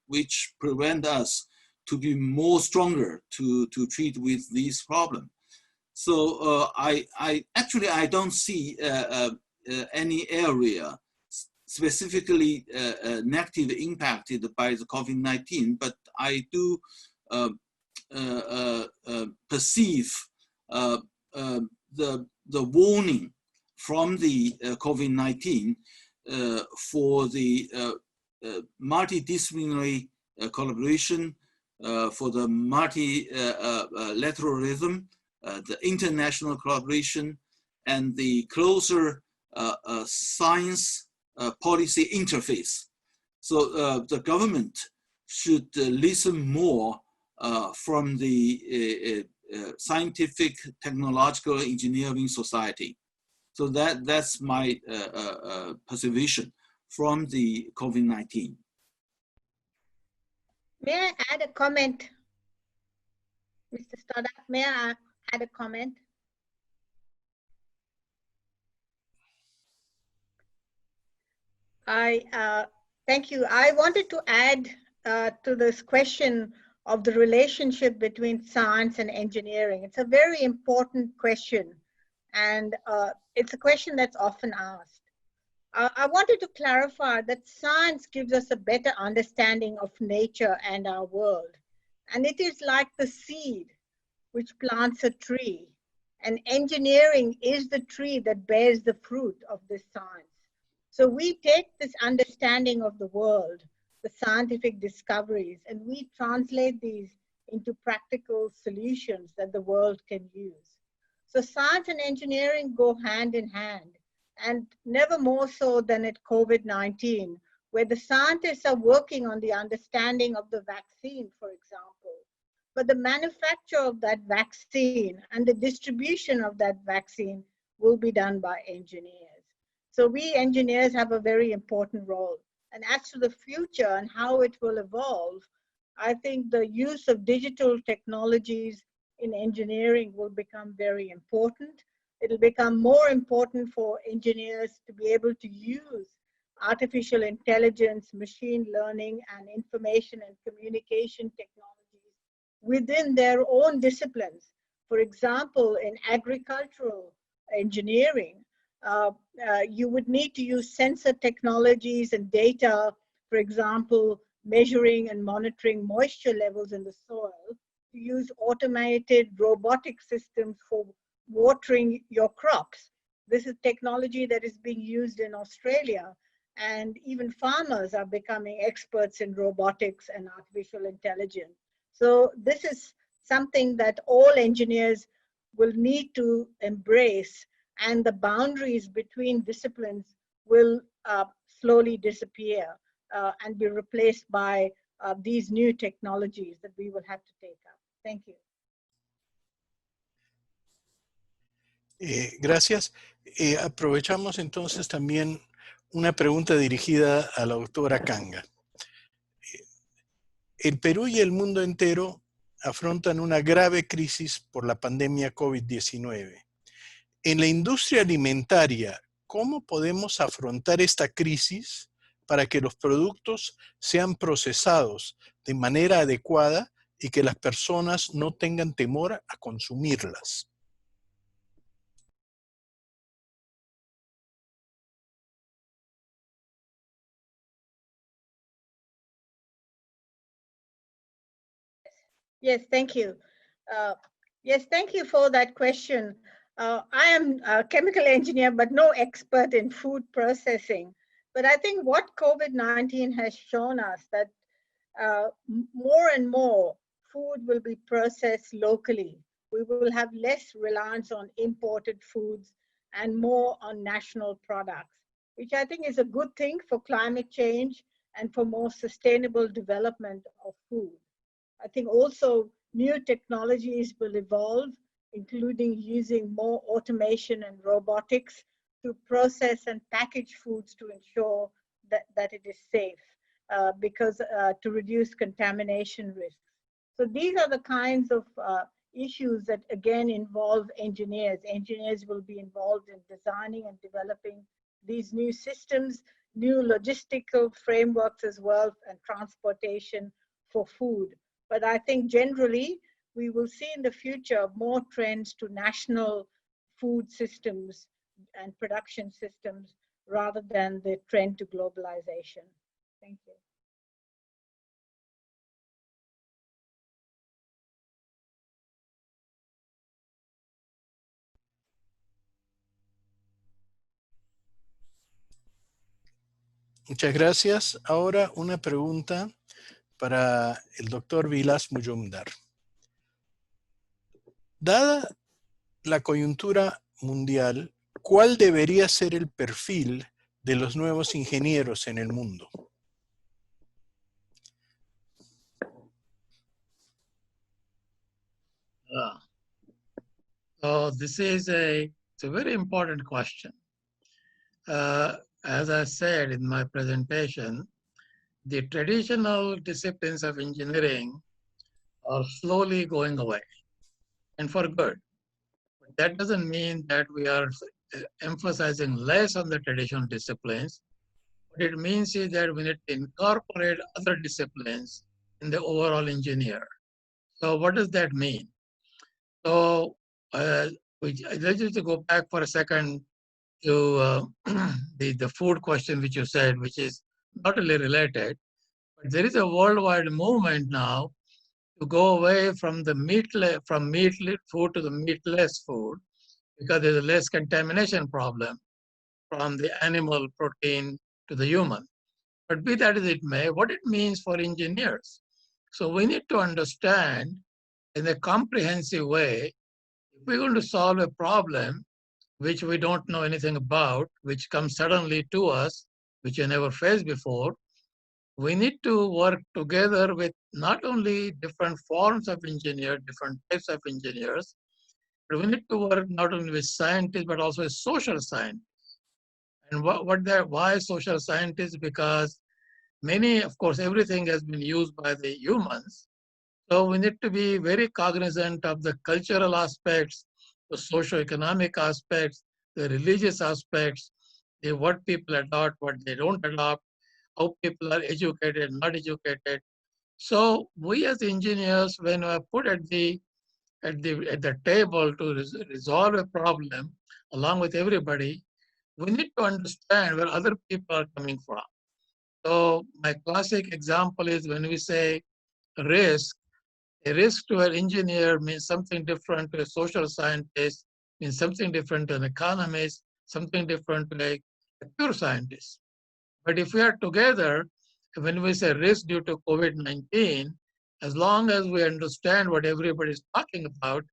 which prevent us to be more stronger to treat with these problems. So I don't see any area specifically negative impacted by the COVID-19, but I do perceive the warning from the COVID-19 for the multidisciplinary collaboration, for the multilateralism, the international collaboration, and the closer science policy interface. So the government should listen more from the scientific, technological, engineering society. So that's my perception from the COVID-19. May I add a comment, Mr. Stoddard? May I add a comment? Thank you. I wanted to add to this question of the relationship between science and engineering. It's a very important question, and it's a question that's often asked. I wanted to clarify that science gives us a better understanding of nature and our world. And it is like the seed which plants a tree. And engineering is the tree that bears the fruit of this science. So we take this understanding of the world, the scientific discoveries, and we translate these into practical solutions that the world can use. So science and engineering go hand in hand, and never more so than at COVID-19, where the scientists are working on the understanding of the vaccine, for example. But the manufacture of that vaccine and the distribution of that vaccine will be done by engineers. So we engineers have a very important role. And as to the future and how it will evolve, I think the use of digital technologies in engineering will become very important. It'll become more important for engineers to be able to use artificial intelligence, machine learning, and information and communication technologies within their own disciplines. For example, in agricultural engineering, you would need to use sensor technologies and data, for example, measuring and monitoring moisture levels in the soil, to use automated robotic systems for watering your crops. This is technology that is being used in Australia, and even farmers are becoming experts in robotics and artificial intelligence. So this is something that all engineers will need to embrace, and the boundaries between disciplines will slowly disappear and be replaced by these new technologies that we will have to take up. Thank you. Gracias. Aprovechamos entonces también una pregunta dirigida a la doctora Kanga. El Perú y el mundo entero afrontan una grave crisis por la pandemia COVID-19. En la industria alimentaria, ¿cómo podemos afrontar esta crisis para que los productos sean procesados de manera adecuada y que las personas no tengan temor a consumirlas? Yes, thank you. Yes, thank you for that question. I am a chemical engineer, but no expert in food processing. But I think what COVID-19 has shown us that more and more food will be processed locally. We will have less reliance on imported foods and more on national products, which I think is a good thing for climate change and for more sustainable development of food. I think also new technologies will evolve, including using more automation and robotics to process and package foods to ensure that it is safe, because to reduce contamination risks. So these are the kinds of issues that again involve engineers. Engineers will be involved in designing and developing these new systems, new logistical frameworks as well, and transportation for food. But I think generally we will see in the future more trends to national food systems and production systems rather than the trend to globalization. Thank you. Muchas gracias. Ahora una pregunta para el doctor Vilas Mujumdar. Dada la coyuntura mundial, ¿cuál debería ser el perfil de los nuevos ingenieros en el mundo? So this is it's a very important question. As I said in my presentation, the traditional disciplines of engineering are slowly going away, and for good. But that doesn't mean that we are emphasizing less on the traditional disciplines. What it means is that we need to incorporate other disciplines in the overall engineer. So what does that mean? So let's just go back for a second to the food question which you said, which is not really related. But there is a worldwide movement now to go away from the meat food to the meatless food, because there's a less contamination problem from the animal protein to the human. But be that as it may, what it means for engineers. So we need to understand in a comprehensive way, if we're going to solve a problem which we don't know anything about, which comes suddenly to us, which we never faced before, we need to work together with not only different forms of engineers, different types of engineers, but we need to work not only with scientists, but also with social scientists. And why social scientists? Because many, of course, everything has been used by the humans. So we need to be very cognizant of the cultural aspects, the socio-economic aspects, the religious aspects, what people adopt, what they don't adopt, how people are educated, not educated. So we as engineers, when we are put at the table to resolve a problem along with everybody, we need to understand where other people are coming from. So my classic example is when we say risk, a risk to an engineer means something different to a social scientist, means something different to an economist, something different to a pure scientist. But if we are together, when we say risk due to COVID-19, as long as we understand what everybody is talking about,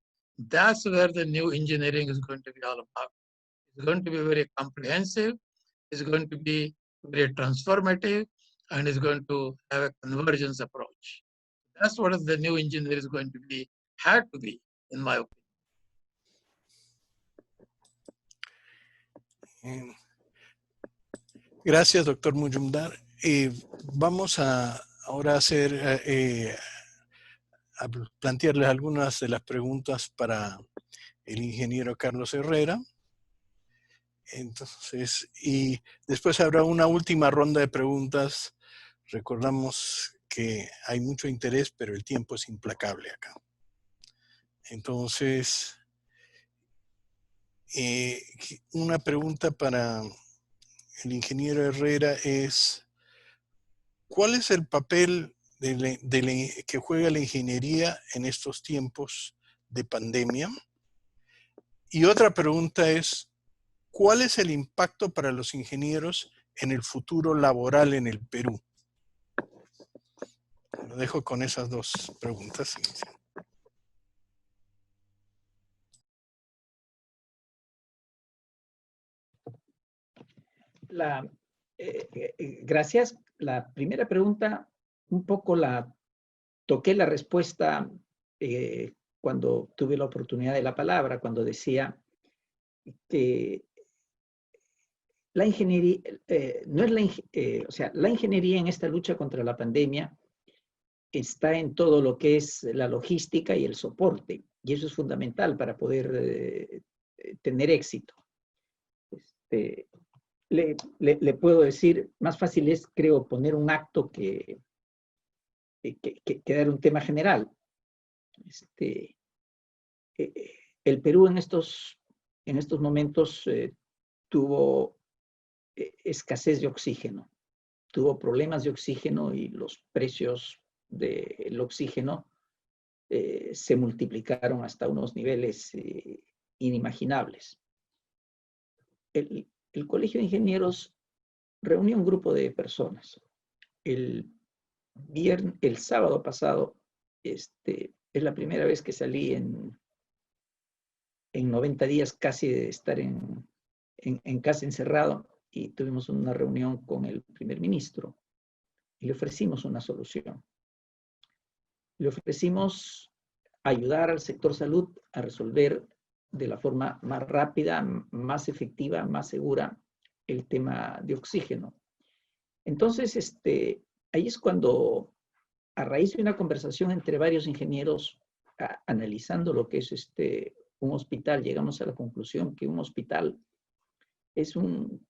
that's where the new engineering is going to be all about. It's going to be very comprehensive, it's going to be very transformative, and it's going to have a convergence approach. That's what the new engineer is going to be, had to be, in my opinion. Gracias, doctor Mujumdar. Vamos ahora a plantearles algunas de las preguntas para el ingeniero Carlos Herrera. Entonces, y después habrá una última ronda de preguntas. Recordamos que hay mucho interés, pero el tiempo es implacable acá. Entonces, una pregunta para el ingeniero Herrera es, ¿cuál es el papel que juega la ingeniería en estos tiempos de pandemia? Y otra pregunta es, ¿cuál es el impacto para los ingenieros en el futuro laboral en el Perú? Lo dejo con esas dos preguntas. Gracias. La primera pregunta, un poco toqué la respuesta cuando tuve la oportunidad de la palabra, cuando decía que la ingeniería, la ingeniería en esta lucha contra la pandemia está en todo lo que es la logística y el soporte, y eso es fundamental para poder tener éxito. le puedo decir, más fácil es, creo, poner un acto que dar un tema general. El Perú en estos momentos tuvo escasez de oxígeno, tuvo problemas de oxígeno y los precios del oxígeno se multiplicaron hasta unos niveles inimaginables. El Colegio de Ingenieros reunió un grupo de personas. El sábado pasado, es la primera vez que salí en 90 días casi de estar en casa encerrado, y tuvimos una reunión con el primer ministro y le ofrecimos una solución. Le ofrecimos ayudar al sector salud a resolver de la forma más rápida, más efectiva, más segura el tema de oxígeno. Entonces, ahí es cuando, a raíz de una conversación entre varios ingenieros, analizando lo que es un hospital, llegamos a la conclusión que un hospital es un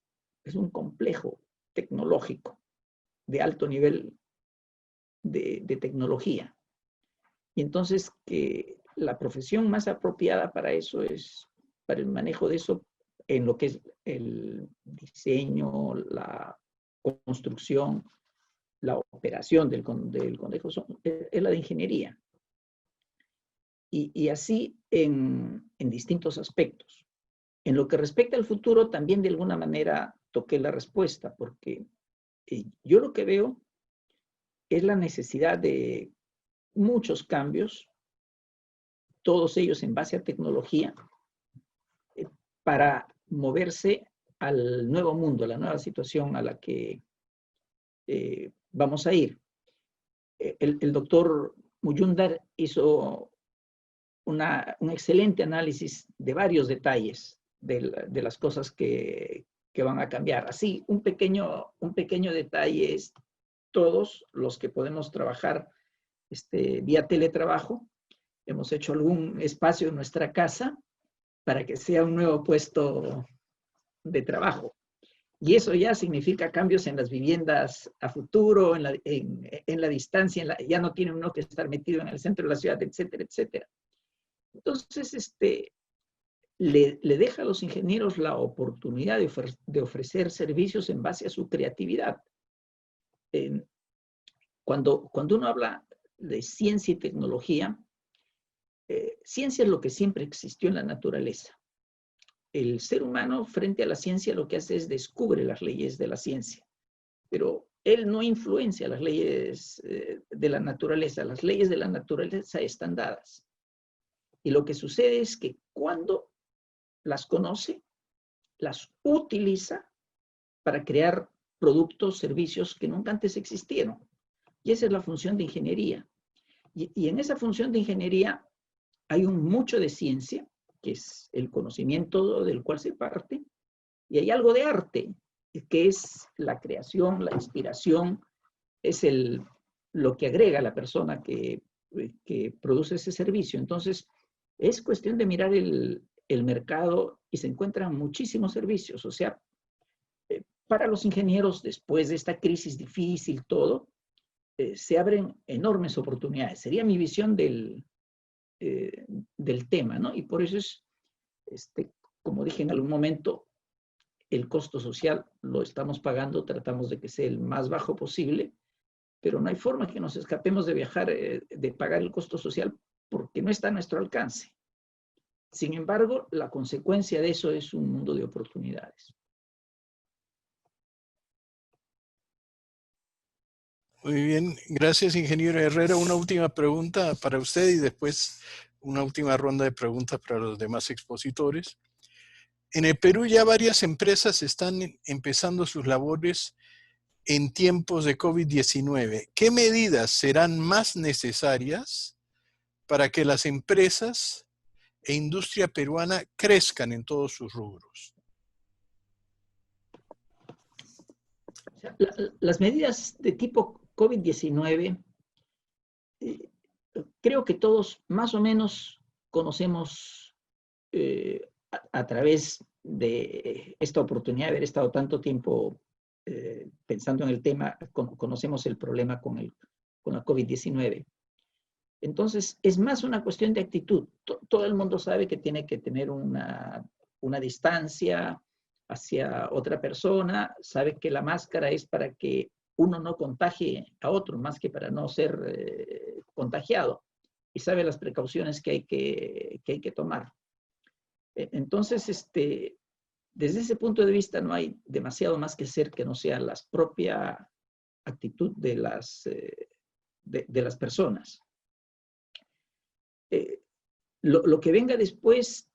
complejo tecnológico de alto nivel de tecnología. Y entonces que la profesión más apropiada para eso es, para el manejo de eso, en lo que es el diseño, la construcción, la operación del conejo, es la de ingeniería. Y así en distintos aspectos. En lo que respecta al futuro, también de alguna manera toqué la respuesta, porque yo lo que veo es la necesidad de muchos cambios, todos ellos en base a tecnología, para moverse al nuevo mundo, a la nueva situación a la que vamos a ir. El doctor Muyundar hizo un excelente análisis de varios detalles de las cosas que van a cambiar. Así, un pequeño detalle es todos los que podemos trabajar vía teletrabajo. Hemos hecho algún espacio en nuestra casa para que sea un nuevo puesto de trabajo. Y eso ya significa cambios en las viviendas a futuro, en la distancia, ya no tiene uno que estar metido en el centro de la ciudad, etcétera, etcétera. Entonces, le deja a los ingenieros la oportunidad de ofrecer servicios en base a su creatividad. Cuando uno habla de ciencia y tecnología, ciencia es lo que siempre existió en la naturaleza. El ser humano, frente a la ciencia, lo que hace es descubre las leyes de la ciencia, pero él no influencia las leyes de la naturaleza. Las leyes de la naturaleza están dadas. Y lo que sucede es que cuando las conoce, las utiliza para crear productos, servicios que nunca antes existieron. Y esa es la función de ingeniería. Y en esa función de ingeniería hay mucho de ciencia, que es el conocimiento del cual se parte, y hay algo de arte, que es la creación, la inspiración, es lo que agrega a la persona que produce ese servicio. Entonces, es cuestión de mirar el mercado y se encuentran muchísimos servicios. O sea, para los ingenieros, después de esta crisis difícil, todo, se abren enormes oportunidades. Sería mi visión del tema, ¿no? Y por eso es, como dije en algún momento, el costo social lo estamos pagando, tratamos de que sea el más bajo posible, pero no hay forma que nos escapemos de viajar, de pagar el costo social, porque no está a nuestro alcance. Sin embargo, la consecuencia de eso es un mundo de oportunidades. Muy bien, gracias, ingeniero Herrera. Una última pregunta para usted y después una última ronda de preguntas para los demás expositores. En el Perú ya varias empresas están empezando sus labores en tiempos de COVID-19. ¿Qué medidas serán más necesarias para que las empresas e industria peruana crezcan en todos sus rubros? Las medidas de tipo COVID-19, creo que todos más o menos conocemos a través de esta oportunidad de haber estado tanto tiempo pensando en el tema, conocemos el problema con la COVID-19. Entonces, es más una cuestión de actitud. Todo el mundo sabe que tiene que tener una distancia hacia otra persona, sabe que la máscara es para que uno no contagie a otro, más que para no ser contagiado, y sabe las precauciones que hay que tomar. Entonces, desde ese punto de vista no hay demasiado más que hacer que no sea la propia actitud de las personas. Lo que venga después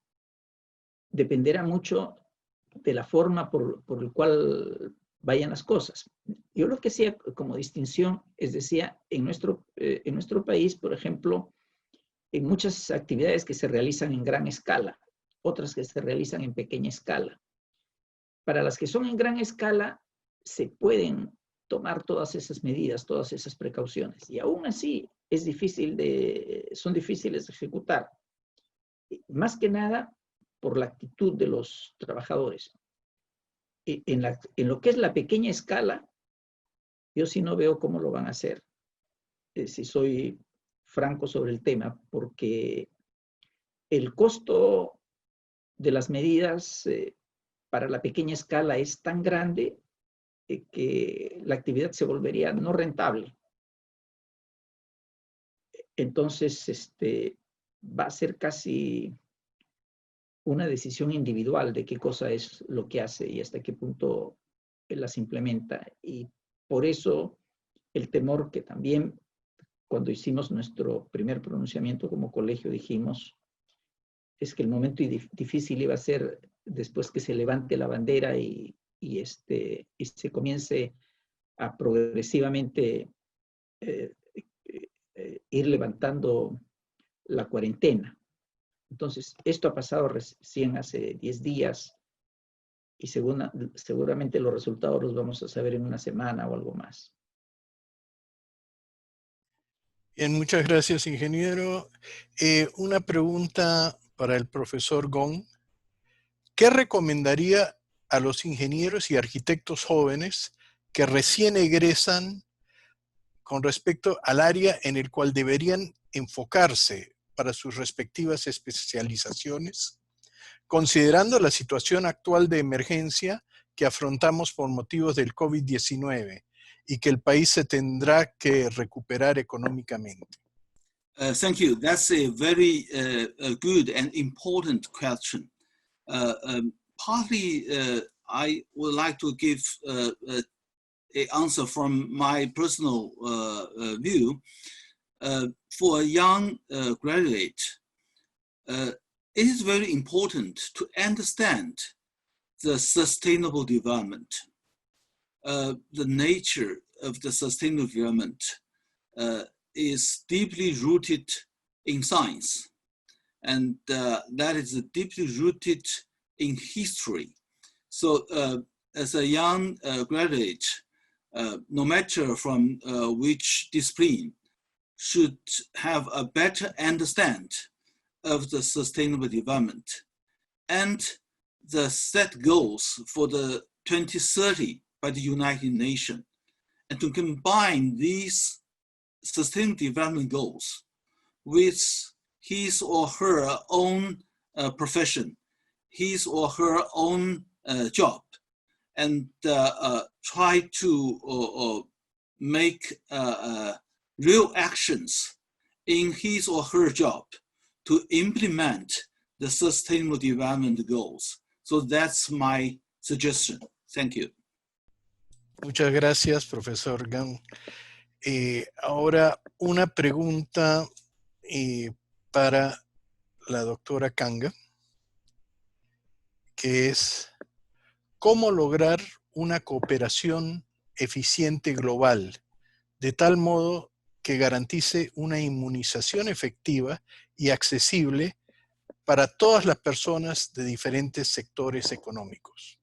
dependerá mucho de la forma por el cual vayan las cosas. Yo lo que hacía como distinción es, decía, en nuestro país, por ejemplo, en muchas actividades que se realizan en gran escala, otras que se realizan en pequeña escala. Para las que son en gran escala, se pueden tomar todas esas medidas, todas esas precauciones, y aún así son difíciles de ejecutar. Más que nada por la actitud de los trabajadores. En lo que es la pequeña escala, yo sí no veo cómo lo van a hacer, si soy franco sobre el tema, porque el costo de las medidas para la pequeña escala es tan grande que la actividad se volvería no rentable. Entonces, va a ser casi una decisión individual de qué cosa es lo que hace y hasta qué punto las implementa. Y por eso el temor que también cuando hicimos nuestro primer pronunciamiento como colegio dijimos es que el momento difícil iba a ser después que se levante la bandera y se comience a progresivamente ir levantando la cuarentena. Entonces, esto ha pasado recién hace 10 días y seguramente los resultados los vamos a saber en una semana o algo más. Bien, muchas gracias, ingeniero. Una pregunta para el profesor Gong. ¿Qué recomendaría a los ingenieros y arquitectos jóvenes que recién egresan con respecto al área en el cual deberían enfocarse para sus respectivas especializaciones, considerando la situación actual de emergencia que afrontamos por motivos del COVID-19 y que el país se tendrá que recuperar económicamente? Thank you. That's a very good and important question. Partly, I would like to give an answer from my personal view. For a young graduate, it is very important to understand the sustainable development, the nature of the sustainable development is deeply rooted in science, and that is deeply rooted in history. So as a young graduate, no matter from which discipline, should have a better understand of the sustainable development and the set goals for the 2030 by the United Nations, and to combine these sustainable development goals with his or her own profession, his or her own job, and try to make real actions in his or her job to implement the sustainable development goals. So that's my suggestion. Thank you. Muchas gracias, profesor Gang. Ahora una pregunta para la doctora Kanga, que es ¿cómo lograr una cooperación eficiente global de tal modo que garantice una inmunización efectiva y accesible para todas las personas de diferentes sectores económicos?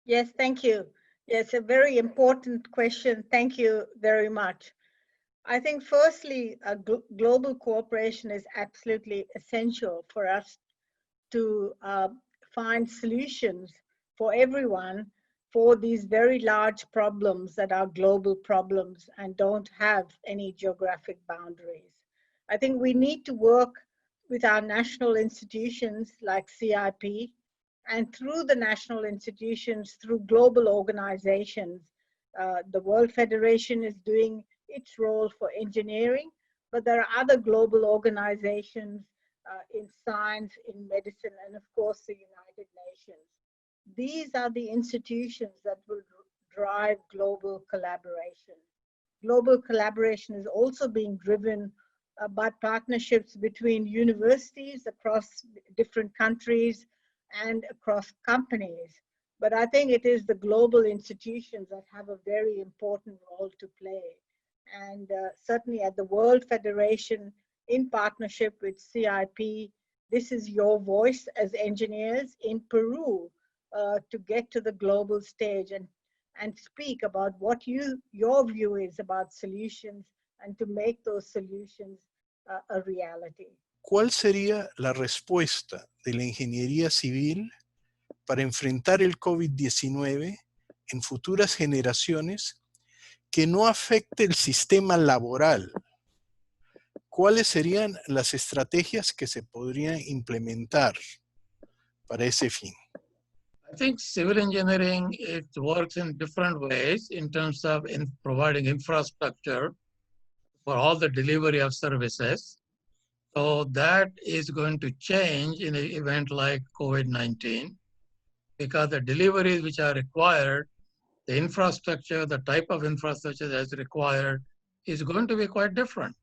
Yes, thank you. Yes, a very important question. Thank you very much. I think firstly, global cooperation is absolutely essential for us to find solutions for everyone for these very large problems that are global problems and don't have any geographic boundaries. I think we need to work with our national institutions like CIP, and through the national institutions, through global organizations. The World Federation is doing its role for engineering, but there are other global organizations in science, in medicine, and of course the United Nations. These are the institutions that will drive global collaboration. Global collaboration is also being driven by partnerships between universities across different countries and across companies. But I think it is the global institutions that have a very important role to play. And certainly at the World Federation, in partnership with CIP, this is your voice as engineers in Peru to get to the global stage and speak about what your view is about solutions and to make those solutions a reality. ¿Cuál sería la respuesta de la ingeniería civil para enfrentar el COVID-19 en futuras generaciones que no afecte el sistema laboral? ¿Cuáles serían las estrategias que se podrían implementar para ese fin? I think civil engineering, it works in different ways in terms of providing infrastructure for all the delivery of services. So that is going to change in an event like COVID-19, because the deliveries which are required, the infrastructure, the type of infrastructure that is required is going to be quite different,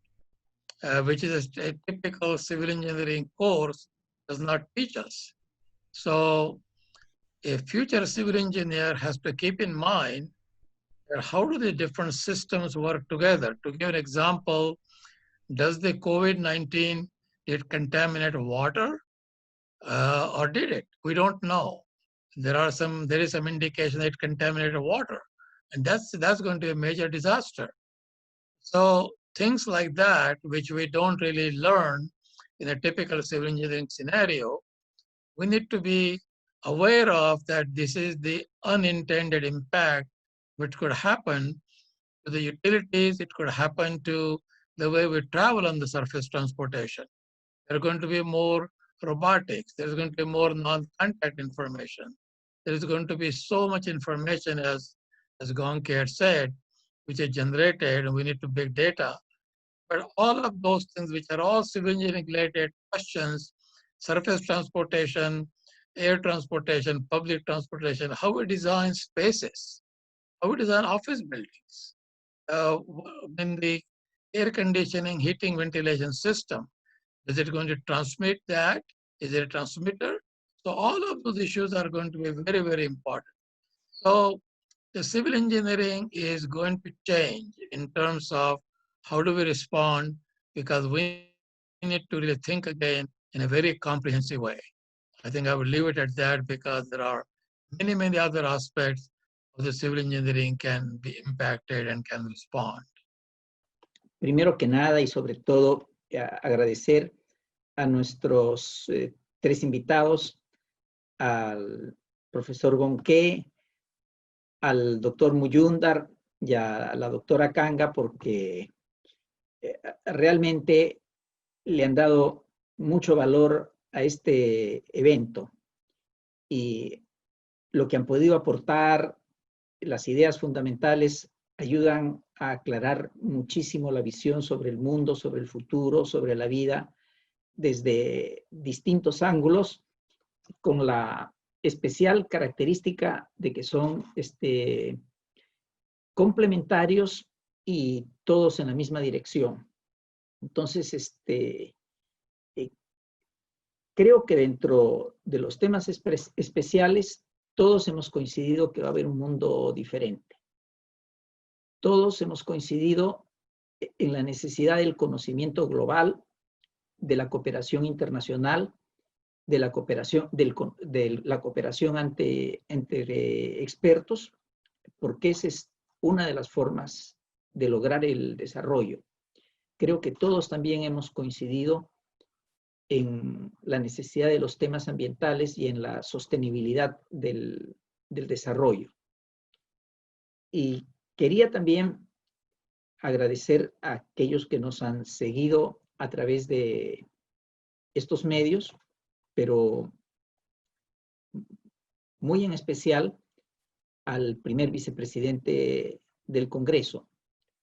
which is a typical civil engineering course does not teach us. So a future civil engineer has to keep in mind that how do the different systems work together. To give an example, does the COVID-19 did contaminate water or did it? We don't know. There is some indication that it contaminated water, and that's going to be a major disaster. So things like that, which we don't really learn in a typical civil engineering scenario, we need to be aware of that this is the unintended impact which could happen to the utilities, it could happen to the way we travel on the surface transportation. There are going to be more robotics, there's going to be more non-contact information. There is going to be so much information, as Gonke had said, which is generated, and we need to big data. But all of those things, which are all civil engineering related questions, surface transportation, air transportation, public transportation, how we design spaces, how we design office buildings, in the air conditioning, heating, ventilation system, is it going to transmit that? Is it a transmitter? So all of those issues are going to be very, very important. So the civil engineering is going to change in terms of how do we respond, because we need to really think again in a very comprehensive way. I think I would leave it at that, because there are many, many other aspects of the civil engineering can be impacted and can respond. Primero que nada y sobre todo agradecer a nuestros tres invitados, al profesor Gonke, al doctor Muyundar y a la doctora Kanga, porque realmente le han dado mucho valor a este evento y lo que han podido aportar, las ideas fundamentales, ayudan a aclarar muchísimo la visión sobre el mundo, sobre el futuro, sobre la vida, desde distintos ángulos, con la especial característica de que son complementarios y todos en la misma dirección. Entonces, creo que dentro de los temas especiales, todos hemos coincidido que va a haber un mundo diferente. Todos hemos coincidido en la necesidad del conocimiento global, de la cooperación internacional, de la cooperación, entre expertos, porque esa es una de las formas de lograr el desarrollo. Creo que todos también hemos coincidido en la necesidad de los temas ambientales y en la sostenibilidad del desarrollo. Y quería también agradecer a aquellos que nos han seguido a través de estos medios, pero muy en especial al primer vicepresidente del Congreso,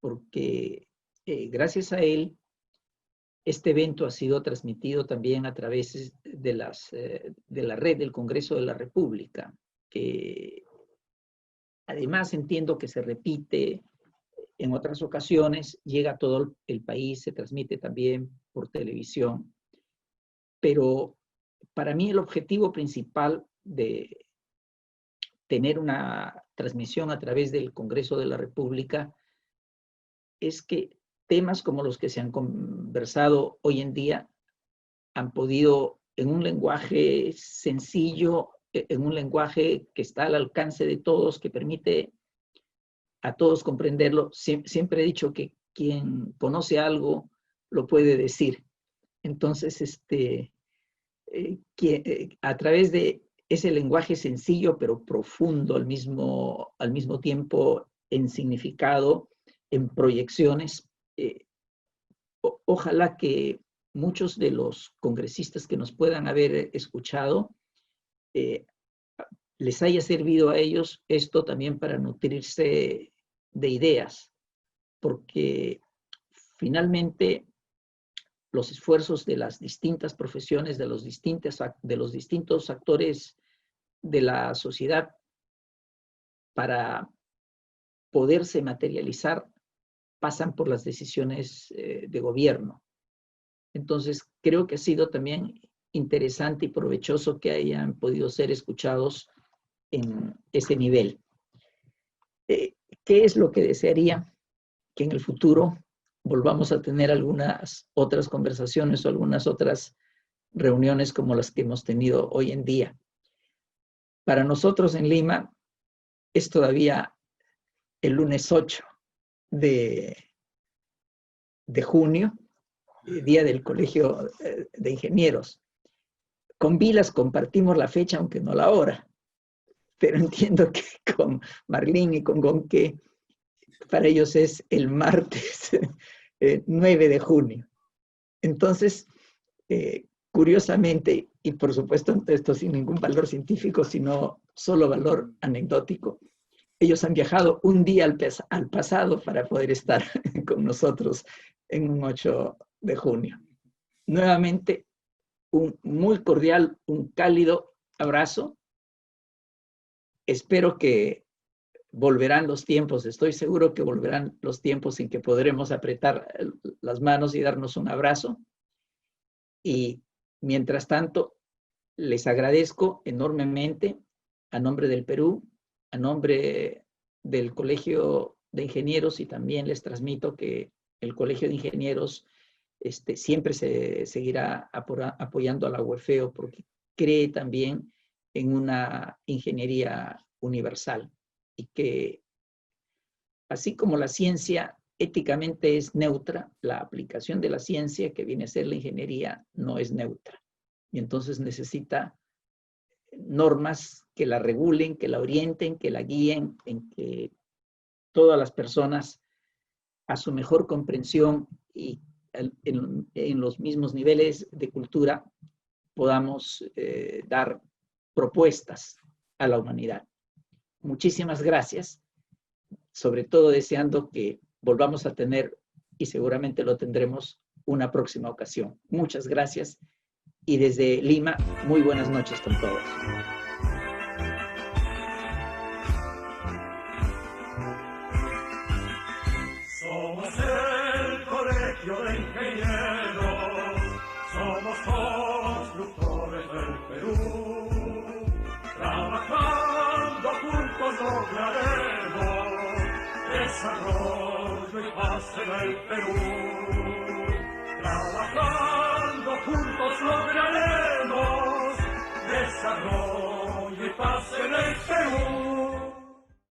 porque gracias a él, este evento ha sido transmitido también a través de la red del Congreso de la República, que además entiendo que se repite en otras ocasiones, llega a todo el país, se transmite también por televisión. Pero para mí el objetivo principal de tener una transmisión a través del Congreso de la República es que temas como los que se han conversado hoy en día han podido, en un lenguaje sencillo, en un lenguaje que está al alcance de todos, que permite a todos comprenderlo. Siempre he dicho que quien conoce algo lo puede decir. Entonces, a través de ese lenguaje sencillo pero profundo al mismo tiempo en significado, en proyecciones, ojalá que muchos de los congresistas que nos puedan haber escuchado les haya servido a ellos esto también para nutrirse de ideas, porque finalmente los esfuerzos de las distintas profesiones, de los distintos actores de la sociedad para poderse materializar pasan por las decisiones de gobierno. Entonces, creo que ha sido también interesante y provechoso que hayan podido ser escuchados en ese nivel. ¿Qué es lo que desearía? Que en el futuro volvamos a tener algunas otras conversaciones o algunas otras reuniones como las que hemos tenido hoy en día. Para nosotros en Lima es todavía el lunes 8 de junio, Día del Colegio de Ingenieros. Con Vilas compartimos la fecha, aunque no la hora, pero entiendo que con Marlene y con Gonque, para ellos es el martes 9 de junio. Entonces, curiosamente, y por supuesto esto sin ningún valor científico, sino solo valor anecdótico, ellos han viajado un día al pasado para poder estar con nosotros en un 8 de junio. Nuevamente, un muy cordial, un cálido abrazo. Espero que volverán los tiempos, estoy seguro que volverán los tiempos en que podremos apretar las manos y darnos un abrazo. Y mientras tanto, les agradezco enormemente a nombre del Perú, a nombre del Colegio de Ingenieros, y también les transmito que el Colegio de Ingenieros siempre se seguirá apoyando a la UEFEO porque cree también en una ingeniería universal y que así como la ciencia éticamente es neutra, la aplicación de la ciencia que viene a ser la ingeniería no es neutra y entonces necesita normas que la regulen, que la orienten, que la guíen, en que todas las personas a su mejor comprensión y en los mismos niveles de cultura podamos dar propuestas a la humanidad. Muchísimas gracias, sobre todo deseando que volvamos a tener, y seguramente lo tendremos, una próxima ocasión. Muchas gracias y desde Lima, muy buenas noches con todos. Somos el Colegio de Ingenieros, somos constructores del Perú, trabajando juntos lograremos desarrollo y paz en el Perú. Trabajando juntos lograremos desarrollo y paz en el Perú.